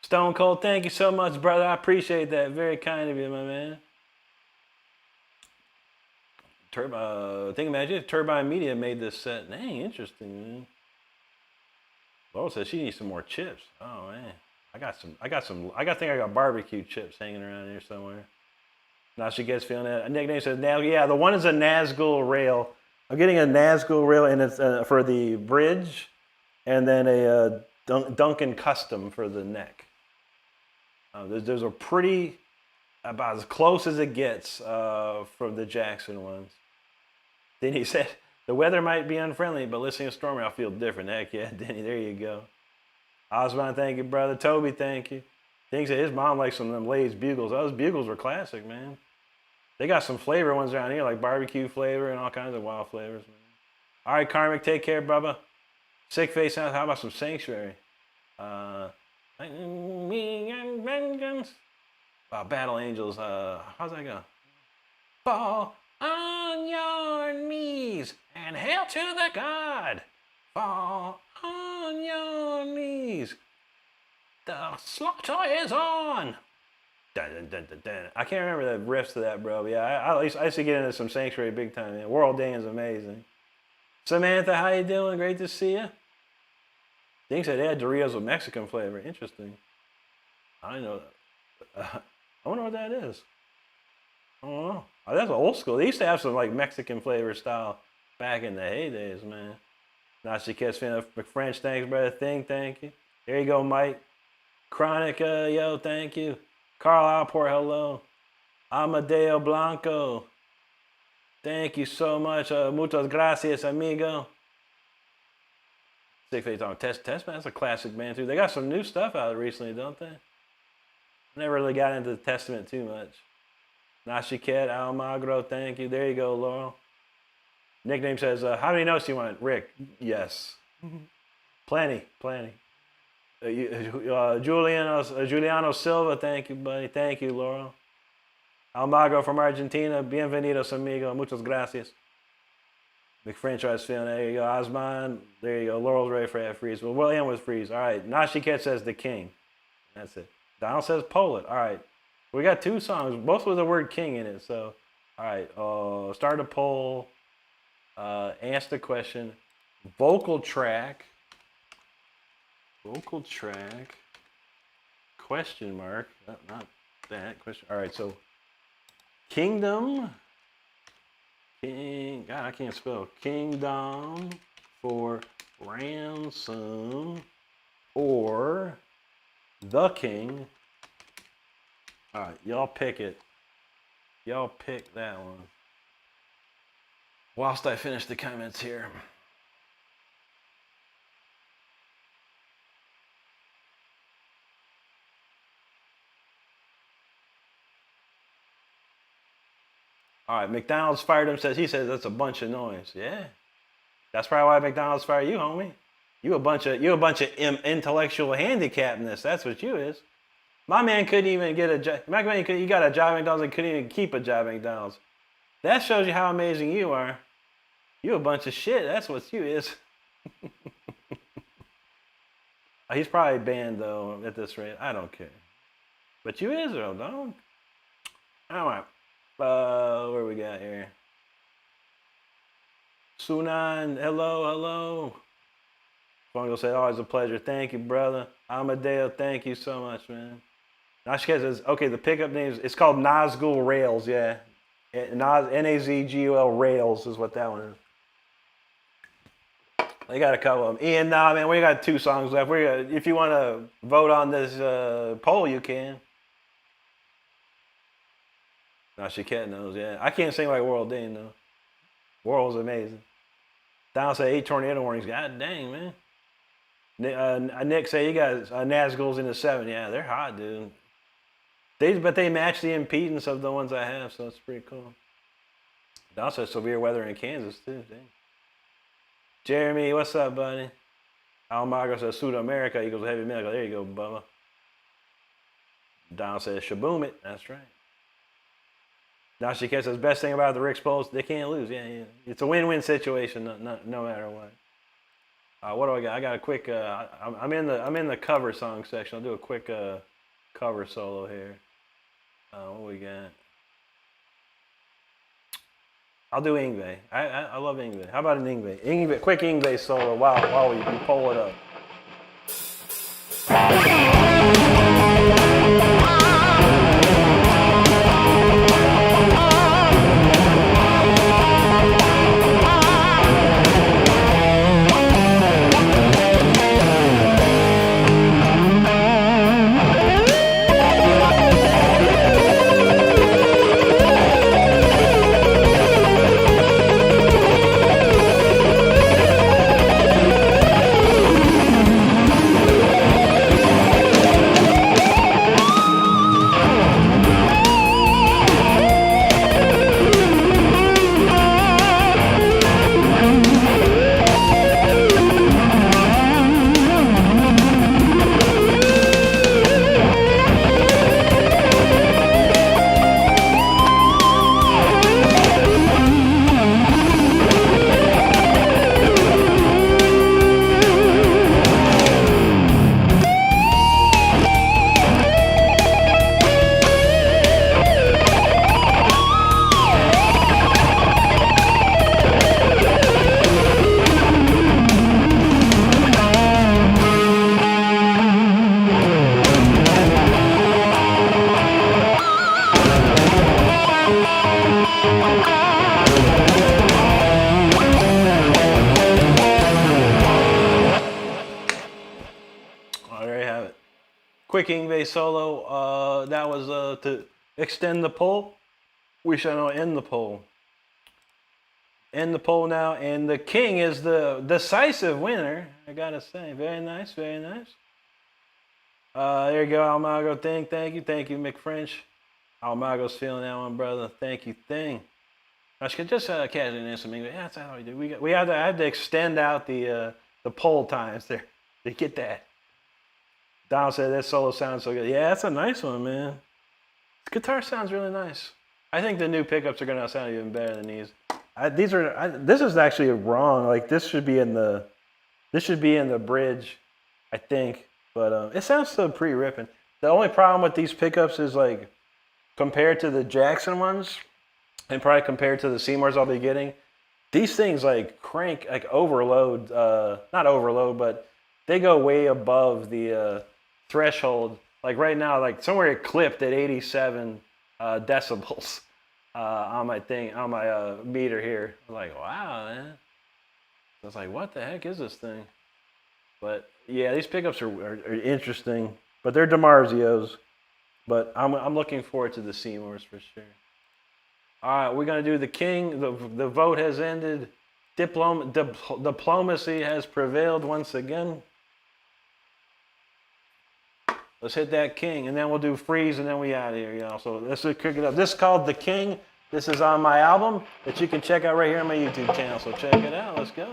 Stone Cold, thank you so much, brother. I appreciate that. Very kind of you, my man. Think imagine if Turbine Media made this set. Dang, interesting, man. Laurel says she needs some more chips. Oh man, I think I got barbecue chips hanging around here somewhere. Now she gets feeling that. A nickname says Nazgul. Yeah, the one is a Nazgul rail. I'm getting a Nazgul rail, and it's for the bridge, and then a Duncan Custom for the neck. There's a pretty, about as close as it gets from the Jackson ones. Then he said, the weather might be unfriendly, but listening to Stormy, I'll feel different. Heck yeah, Denny, there you go. Osman, thank you, brother. Toby, thank you. Thinks that his mom likes some of them Lay's Bugles. Those Bugles were classic, man. They got some flavor ones around here, like barbecue flavor and all kinds of wild flavors, man. All right, Karmic, take care, brother. Sick Face Sounds, how about some Sanctuary? Vengeance. Wow, Battle Angels, how's that go? Fall on your knees and hail to the God. Fall on your knees. The slaughter is on. Dun, dun, dun, dun, dun. I can't remember the riffs to that, bro. But yeah, I used to get into some Sanctuary big time. Man. World Day is amazing. Samantha, how you doing? Great to see you. Dink said they had Doritos with Mexican flavor. Interesting. I didn't know that. I wonder what that is. I don't know. Oh, that's old school. They used to have some like Mexican flavor style back in the heydays, man. Nazi Kids fan of French, thanks, brother. Thing, thank you. There you go, Mike. Chronica, yo, thank you. Carl Alport, hello. Amadeo Blanco. Thank you so much. Muchas gracias, amigo. Sick Face on Testament. That's a classic band too. They got some new stuff out recently, don't they? Never really got into the Testament too much. Nashiket Almagro, thank you. There you go, Laurel. Nickname says, how many notes do you want? Rick, yes. Plenty. Juliano Silva, thank you, buddy. Thank you, Laurel. Almagro from Argentina, bienvenidos, amigo. Muchas gracias. McFranchise feeling, there you go. Osman, there you go. Laurel's ready for that freeze. Well, we'll end with freeze. All right. Nashiket says the king. That's it. Donald says Poland. All right. We got two songs, both with the word king in it. So, all right. Start a poll. Ask the question. Vocal track. Question mark. Not that question. All right. So, Kingdom. God, I can't spell. Kingdom for Ransom or the King. All right, y'all pick it. Y'all pick that one. Whilst I finish the comments here. All right, McDonald's fired him. He says that's a bunch of noise. Yeah, that's probably why McDonald's fired you, homie. You a bunch of intellectual handicapness. That's what you is. My man couldn't even get a job. My man, you got a job at McDonald's and couldn't even keep a job at McDonald's. That shows you how amazing you are. You a bunch of shit. That's what you is. He's probably banned though at this rate. I don't care. But you is though, dog. All right. Where we got here? Sunan, hello. Fungo said, always a pleasure. Thank you, brother. Amadeo, thank you so much, man. Nashkez says, okay, the pickup name it's called Nazgul Rails, yeah. Nazgul Rails is what that one is. They got a couple of them. Ian, nah, man, we got two songs left. If you want to vote on this poll, you can. No, she can't knows, yeah. I can't sing like World Dean, though. World's amazing. Down say 8 tornado warnings. God dang, man. Nick say you got Nazguls in the 7. Yeah, they're hot, dude. But they match the impedance of the ones I have, so it's pretty cool. They also have severe weather in Kansas too. Dang. Jeremy, what's up, buddy? Almagro says Sudamerica equals heavy metal. There you go, Bubba. Don says shaboom it. That's right. Nashika says best thing about the Rick's polls, they can't lose. Yeah. It's a win-win situation, no matter what. What do I got? I got a quick. I'm in the cover song section. I'll do a quick cover solo here. What we got? I'll do Yngwie. I love Yngwie. How about an Yngwie? Quick Yngwie solo while we pull it up. Quick Yngwie solo. That was to extend the poll. We shall now end the poll. End the poll now, and the king is the decisive winner. I gotta say, very nice, very nice. There you go, Almago. Thank you, McFrench. Almago's feeling that one, brother. Thank you, thing. I should just casually answer me. Yeah, that's how we do. I had to extend out the poll times there to get that. Donald said that solo sounds so good. Yeah, that's a nice one, man. The guitar sounds really nice. I think the new pickups are gonna sound even better than these. This is actually wrong. Like this should be in the bridge, I think. But it sounds still pretty ripping. The only problem with these pickups is like compared to the Jackson ones, and probably compared to the Seymours I'll be getting, these things like crank, like overload. Not overload, but they go way above the threshold. Like right now, like somewhere it clipped at 87 decibels on my meter here. I'm like, wow, man. I was like, what the heck is this thing? But yeah, these pickups are interesting, but they're DiMarzios. But I'm looking forward to the Seymours for sure. All right, we're gonna do the king. The vote has ended. Diplomacy has prevailed once again. Let's hit that king, and then we'll do freeze, and then we out of here, y'all. So let's kick it up. This is called The King. This is on my album that you can check out right here on my YouTube channel. So check it out. Let's go.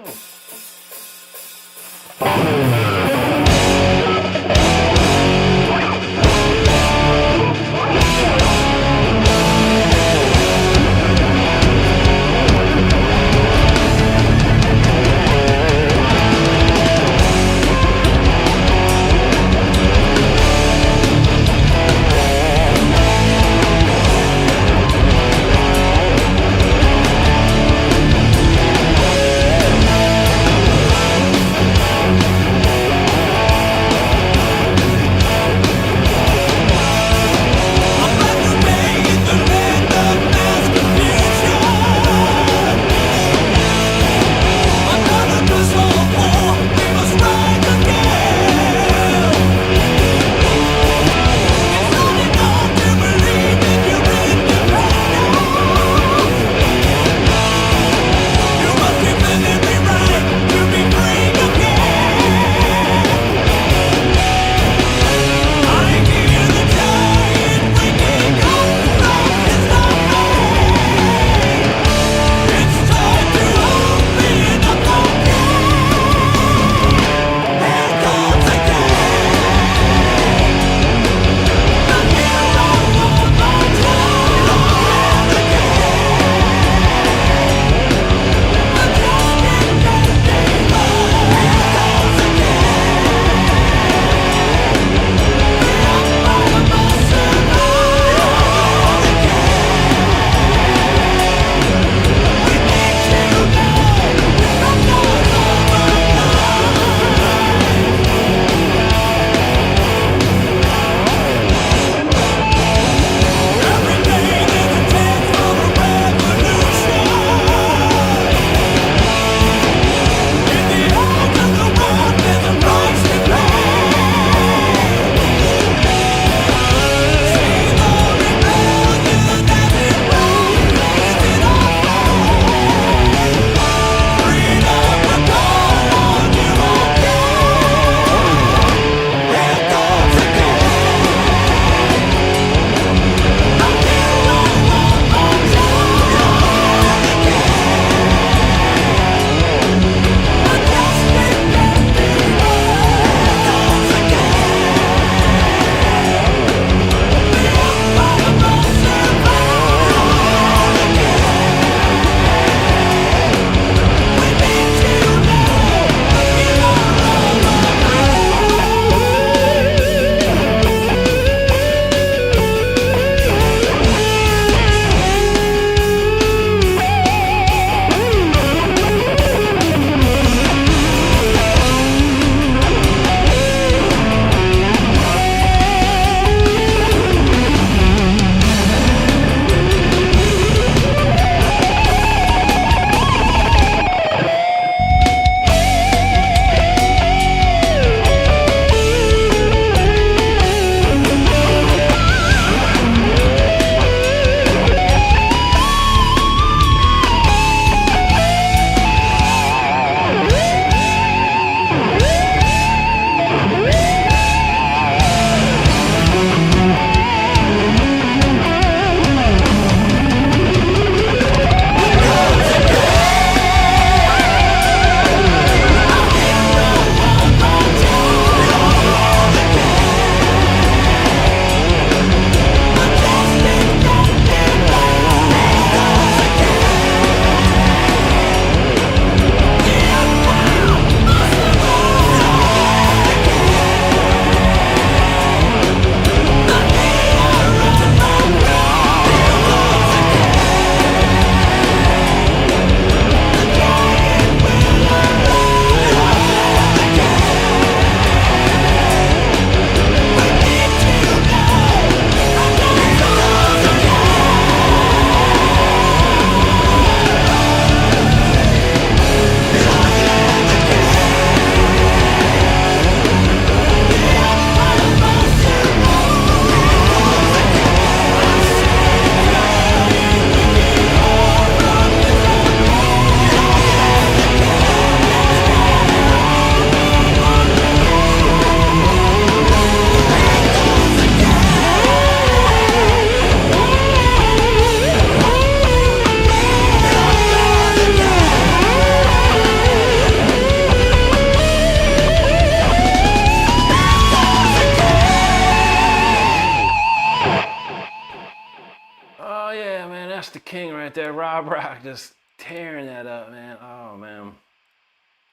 Yeah, man, that's the king right there. Rob Rock just tearing that up, man. Oh, man.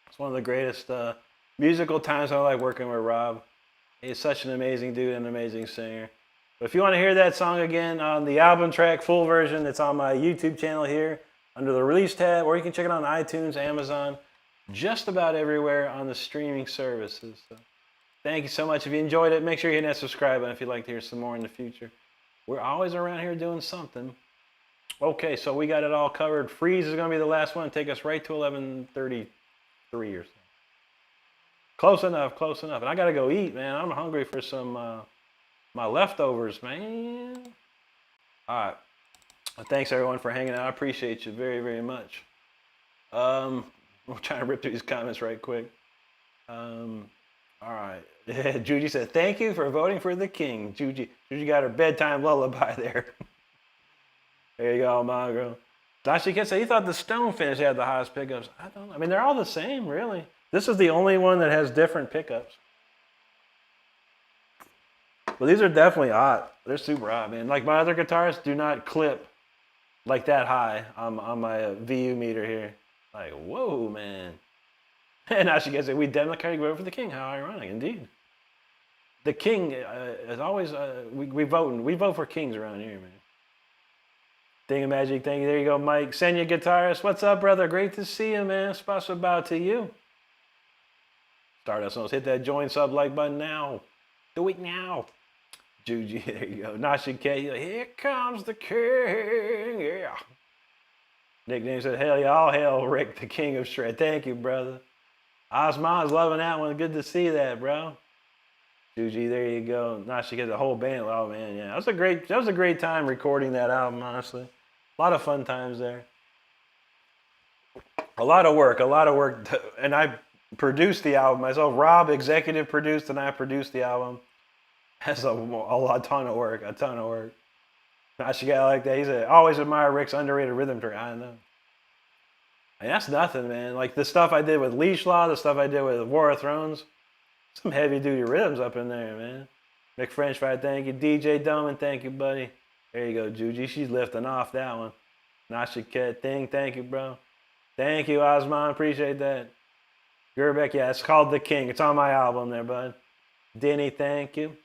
It's one of the greatest musical times I like working with Rob. He's such an amazing dude and an amazing singer. But if you want to hear that song again on the album track, full version, it's on my YouTube channel here under the release tab, or you can check it on iTunes, Amazon, just about everywhere on the streaming services. So thank you so much. If you enjoyed it, make sure you hit that subscribe button if you'd like to hear some more in the future. We're always around here doing something. Okay, so we got it all covered. Freeze is going to be the last one. Take us right to 11:33 or so. Close enough, close enough. And I got to go eat, man. I'm hungry for some my leftovers, man. All right. Well, thanks, everyone, for hanging out. I appreciate you very, very much. We're trying to rip through these comments right quick. All right. Juji said, thank you for voting for the king. Juji got her bedtime lullaby there. There you go, Mongo. Dashi Kid said, he thought the Stone finish had the highest pickups. I don't know. I mean, they're all the same, really. This is the only one that has different pickups. But these are definitely hot. They're super hot, man. Like my other guitars do not clip like that high on my VU meter here. Like, whoa, man. And now she gets it. We definitely carry vote for the king. How ironic, indeed. The king is always, we vote for kings around here, man. Magic, thank you. There you go, Mike. Senya Guitarist. What's up, brother? Great to see you, man. Special bow to you. Stardust knows. Hit that join sub like button now. Do it now. Juji, there you go. Nashi K, here comes the king. Yeah. Nickname said, hell yeah, all hail Rick, the king of shred. Thank you, brother. Osmon's loving that one. Good to see that, bro. Juji, there you go. Nashi gets the whole band. Oh man, yeah. That was a great time recording that album, honestly. A lot of fun times there. A lot of work, and I produced the album myself. Rob executive produced, and I produced the album. That's a ton of work. Nashi got like that. He said, always admire Rick's underrated rhythm track. I know. And that's nothing, man. Like the stuff I did with Leash Law, the stuff I did with War of Thrones. Some heavy duty rhythms up in there, man. McFrench Fry, thank you. DJ Doman, thank you, buddy. There you go, Juji. She's lifting off that one. Nasha Ket Thing, thank you, bro. Thank you, Osman. Appreciate that. Gerbeck, yeah, it's called The King. It's on my album there, bud. Denny, thank you.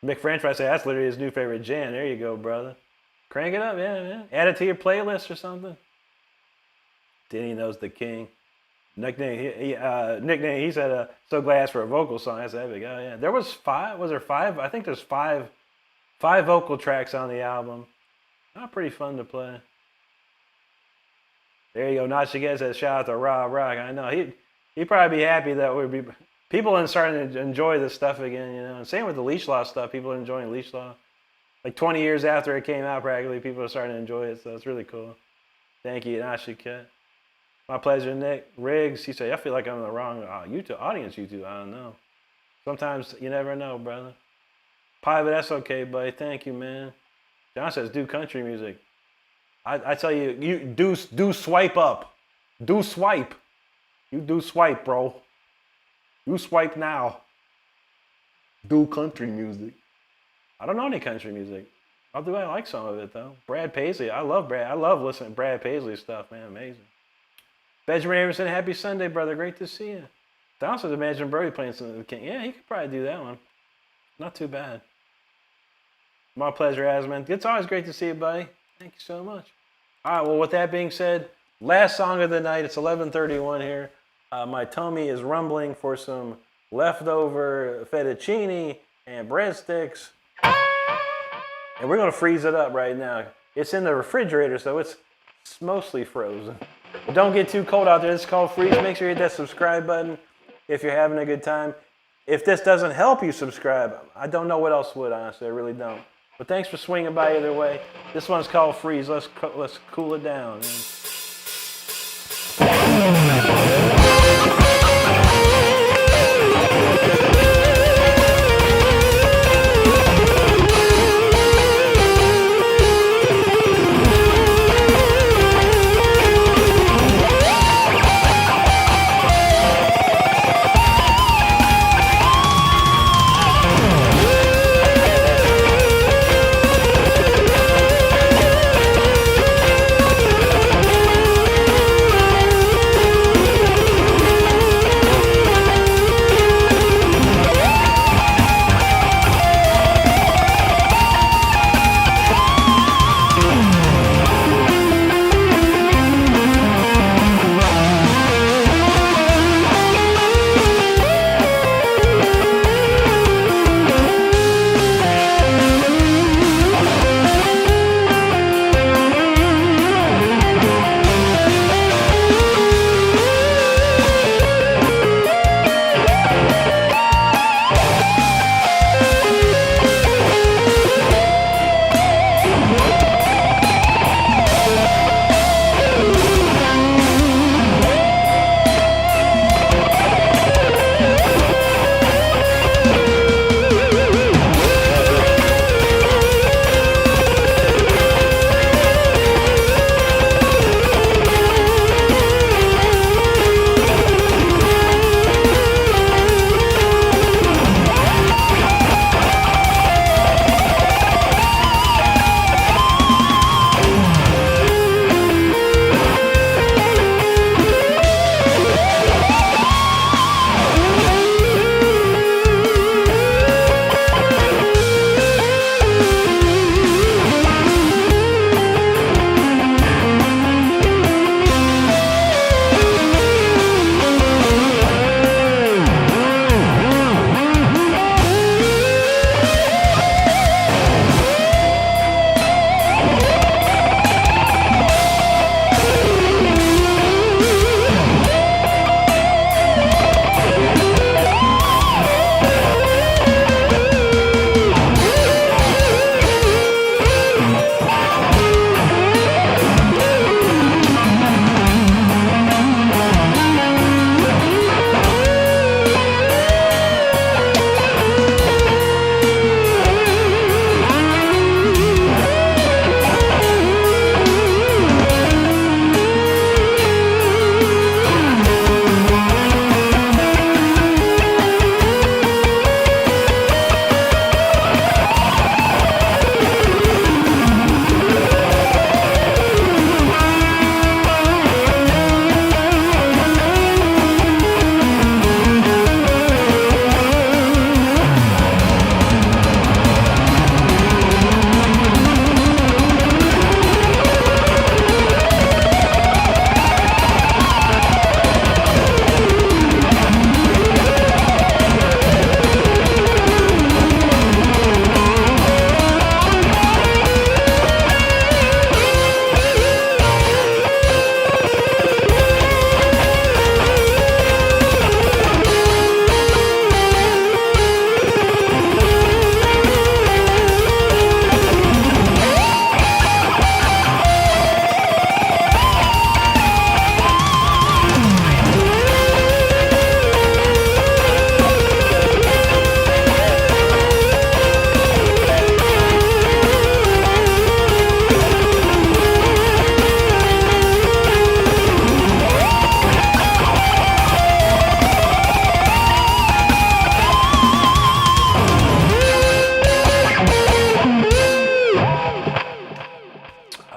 McFrench Fry, say that's literally his new favorite jam. There you go, brother. Crank it up, yeah, man. Add it to your playlist or something. Denny knows The King. Nickname, he said, so glad for a vocal song. That's epic. Oh, yeah. There was five. Was there five? I think there's five vocal tracks on the album. Not pretty fun to play. There you go. Nachiget says, shout out to Rob Rock. I know. He'd probably be happy that people are starting to enjoy this stuff again, you know. And same with the Leash Law stuff. People are enjoying Leash Law. Like 20 years after it came out, practically, people are starting to enjoy it. So it's really cool. Thank you, Nachiget. My pleasure, Nick. Riggs, he said, I feel like I'm in the wrong YouTube audience. I don't know. Sometimes you never know, brother. Pivot, that's okay, buddy. Thank you, man. John says, do country music. I tell you, you do swipe up. Do swipe. You do swipe, bro. You swipe now. Do country music. I don't know any country music. I like some of it, though. Brad Paisley. I love listening to Brad Paisley stuff, man. Amazing. Benjamin Aronson, happy Sunday, brother. Great to see you. I also imagine Brody playing some of the King. Yeah, he could probably do that one. Not too bad. My pleasure, Asman. It's always great to see you, buddy. Thank you so much. All right, well, with that being said, last song of the night. It's 11:31 here. My tummy is rumbling for some leftover fettuccine and breadsticks. And we're going to freeze it up right now. It's in the refrigerator, so it's mostly frozen. But don't get too cold out there. It's called Freeze. Make sure you hit that subscribe button if you're having a good time. If this doesn't help you subscribe, I don't know what else would, honestly. I really don't. But thanks for swinging by either way. This one's called Freeze. Let's cool it down, man.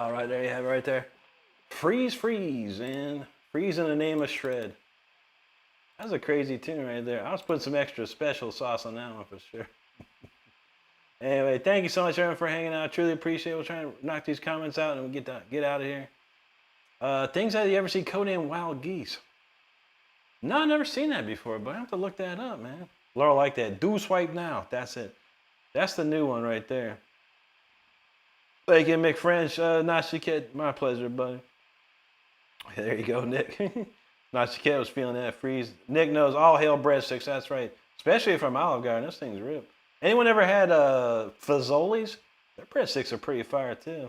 All right, there you have it right there. Freeze, and freeze in the name of shred. That's a crazy tune right there. I was putting some extra special sauce on that one for sure. Anyway, thank you so much, everyone, for hanging out. I truly appreciate it. We'll try to knock these comments out and get out of here. Things that you ever see codenamed wild geese. No, I've never seen that before, but I have to look that up, man. Laura liked that. Do swipe now. That's it. That's the new one right there. Thank you, Mick French. Nashi Kid, my pleasure, buddy. There you go, Nick. Nashi Kid was feeling that freeze. Nick knows all hail breadsticks. That's right. Especially from Olive Garden. This thing's real. Anyone ever had Fazoli's? Their breadsticks are pretty fire, too.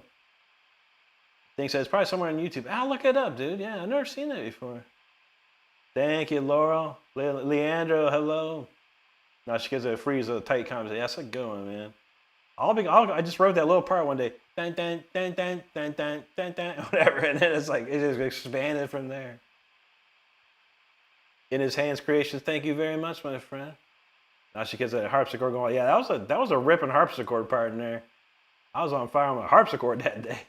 Think so. It's probably somewhere on YouTube. I'll look it up, dude. Yeah, I've never seen that before. Thank you, Laurel. Leandro, hello. Nashi Kid's a freeze a tight conversation. That's a good one, man. I just wrote that little part one day, dun, dun, dun, dun, dun, dun, dun, dun, whatever, and then it's like it just expanded from there. In His Hands Creations, thank you very much, my friend. Now she gets that harpsichord going. Yeah, that was a ripping harpsichord part in there. I was on fire on my harpsichord that day.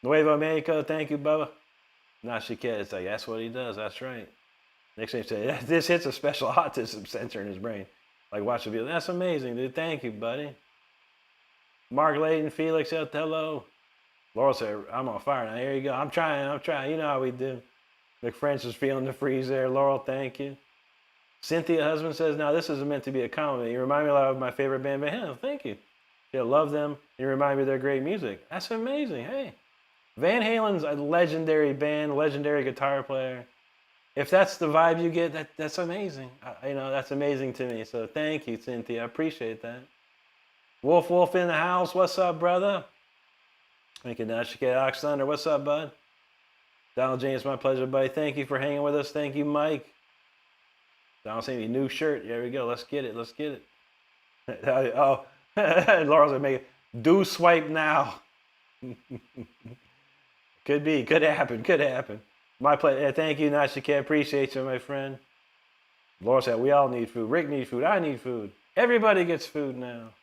Nuevo Mexico, thank you, Bubba. Now she gets like that's what he does. That's right. Next thing he said, this hits a special autism sensor in his brain. Like watch the video. That's amazing, dude. Thank you, buddy. Mark Layton, Felix, hello. Laurel said, I'm on fire now. Here you go. I'm trying. You know how we do. McFrench is feeling the freeze there. Laurel, thank you. Cynthia Husband says, now this is meant to be a compliment. You remind me a lot of my favorite band, Van Halen. Thank you. Yeah, love them. You remind me of their great music. That's amazing. Hey. Van Halen's a legendary band, legendary guitar player. If that's the vibe you get, that's amazing. That's amazing to me. So thank you, Cynthia. I appreciate that. Wolf in the house. What's up, brother? Thank you, Nashika Ox Thunder. What's up, bud? Donald James, my pleasure, buddy. Thank you for hanging with us. Thank you, Mike. Donald saying a new shirt. There we go. Let's get it. Oh, Laura's gonna make it. Do swipe now. Could be. Could happen. My pleasure. Thank you, Nashika. Appreciate you, my friend. Laura said, we all need food. Rick needs food. I need food. Everybody gets food now.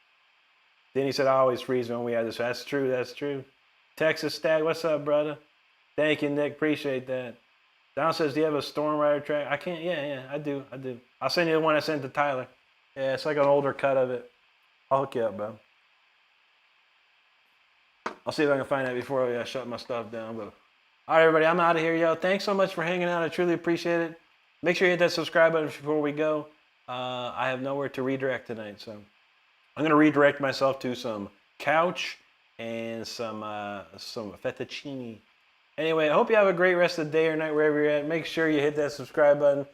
Then he said, I always freeze when we have this. That's true. Texas Stag, what's up, brother? Thank you, Nick. Appreciate that. Don says, do you have a Storm Rider track? I can't. Yeah, I do. I'll send you the one I sent to Tyler. Yeah, it's like an older cut of it. I'll hook you up, bro. I'll see if I can find that before I shut my stuff down. But all right, everybody, I'm out of here, yo. Thanks so much for hanging out. I truly appreciate it. Make sure you hit that subscribe button before we go. I have nowhere to redirect tonight, so I'm going to redirect myself to some couch and some fettuccine. Anyway, I hope you have a great rest of the day or night wherever you're at. Make sure you hit that subscribe button.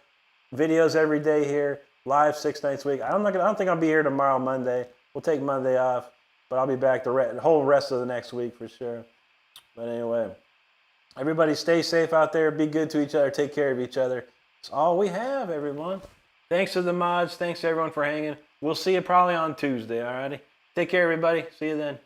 Videos every day here, live 6 nights a week. I don't think I'll be here tomorrow, Monday. We'll take Monday off, but I'll be back the whole rest of the next week for sure. But anyway, everybody stay safe out there. Be good to each other. Take care of each other. It's all we have, everyone. Thanks to the mods. Thanks to everyone for hanging. We'll see you probably on Tuesday, all righty? Take care, everybody. See you then.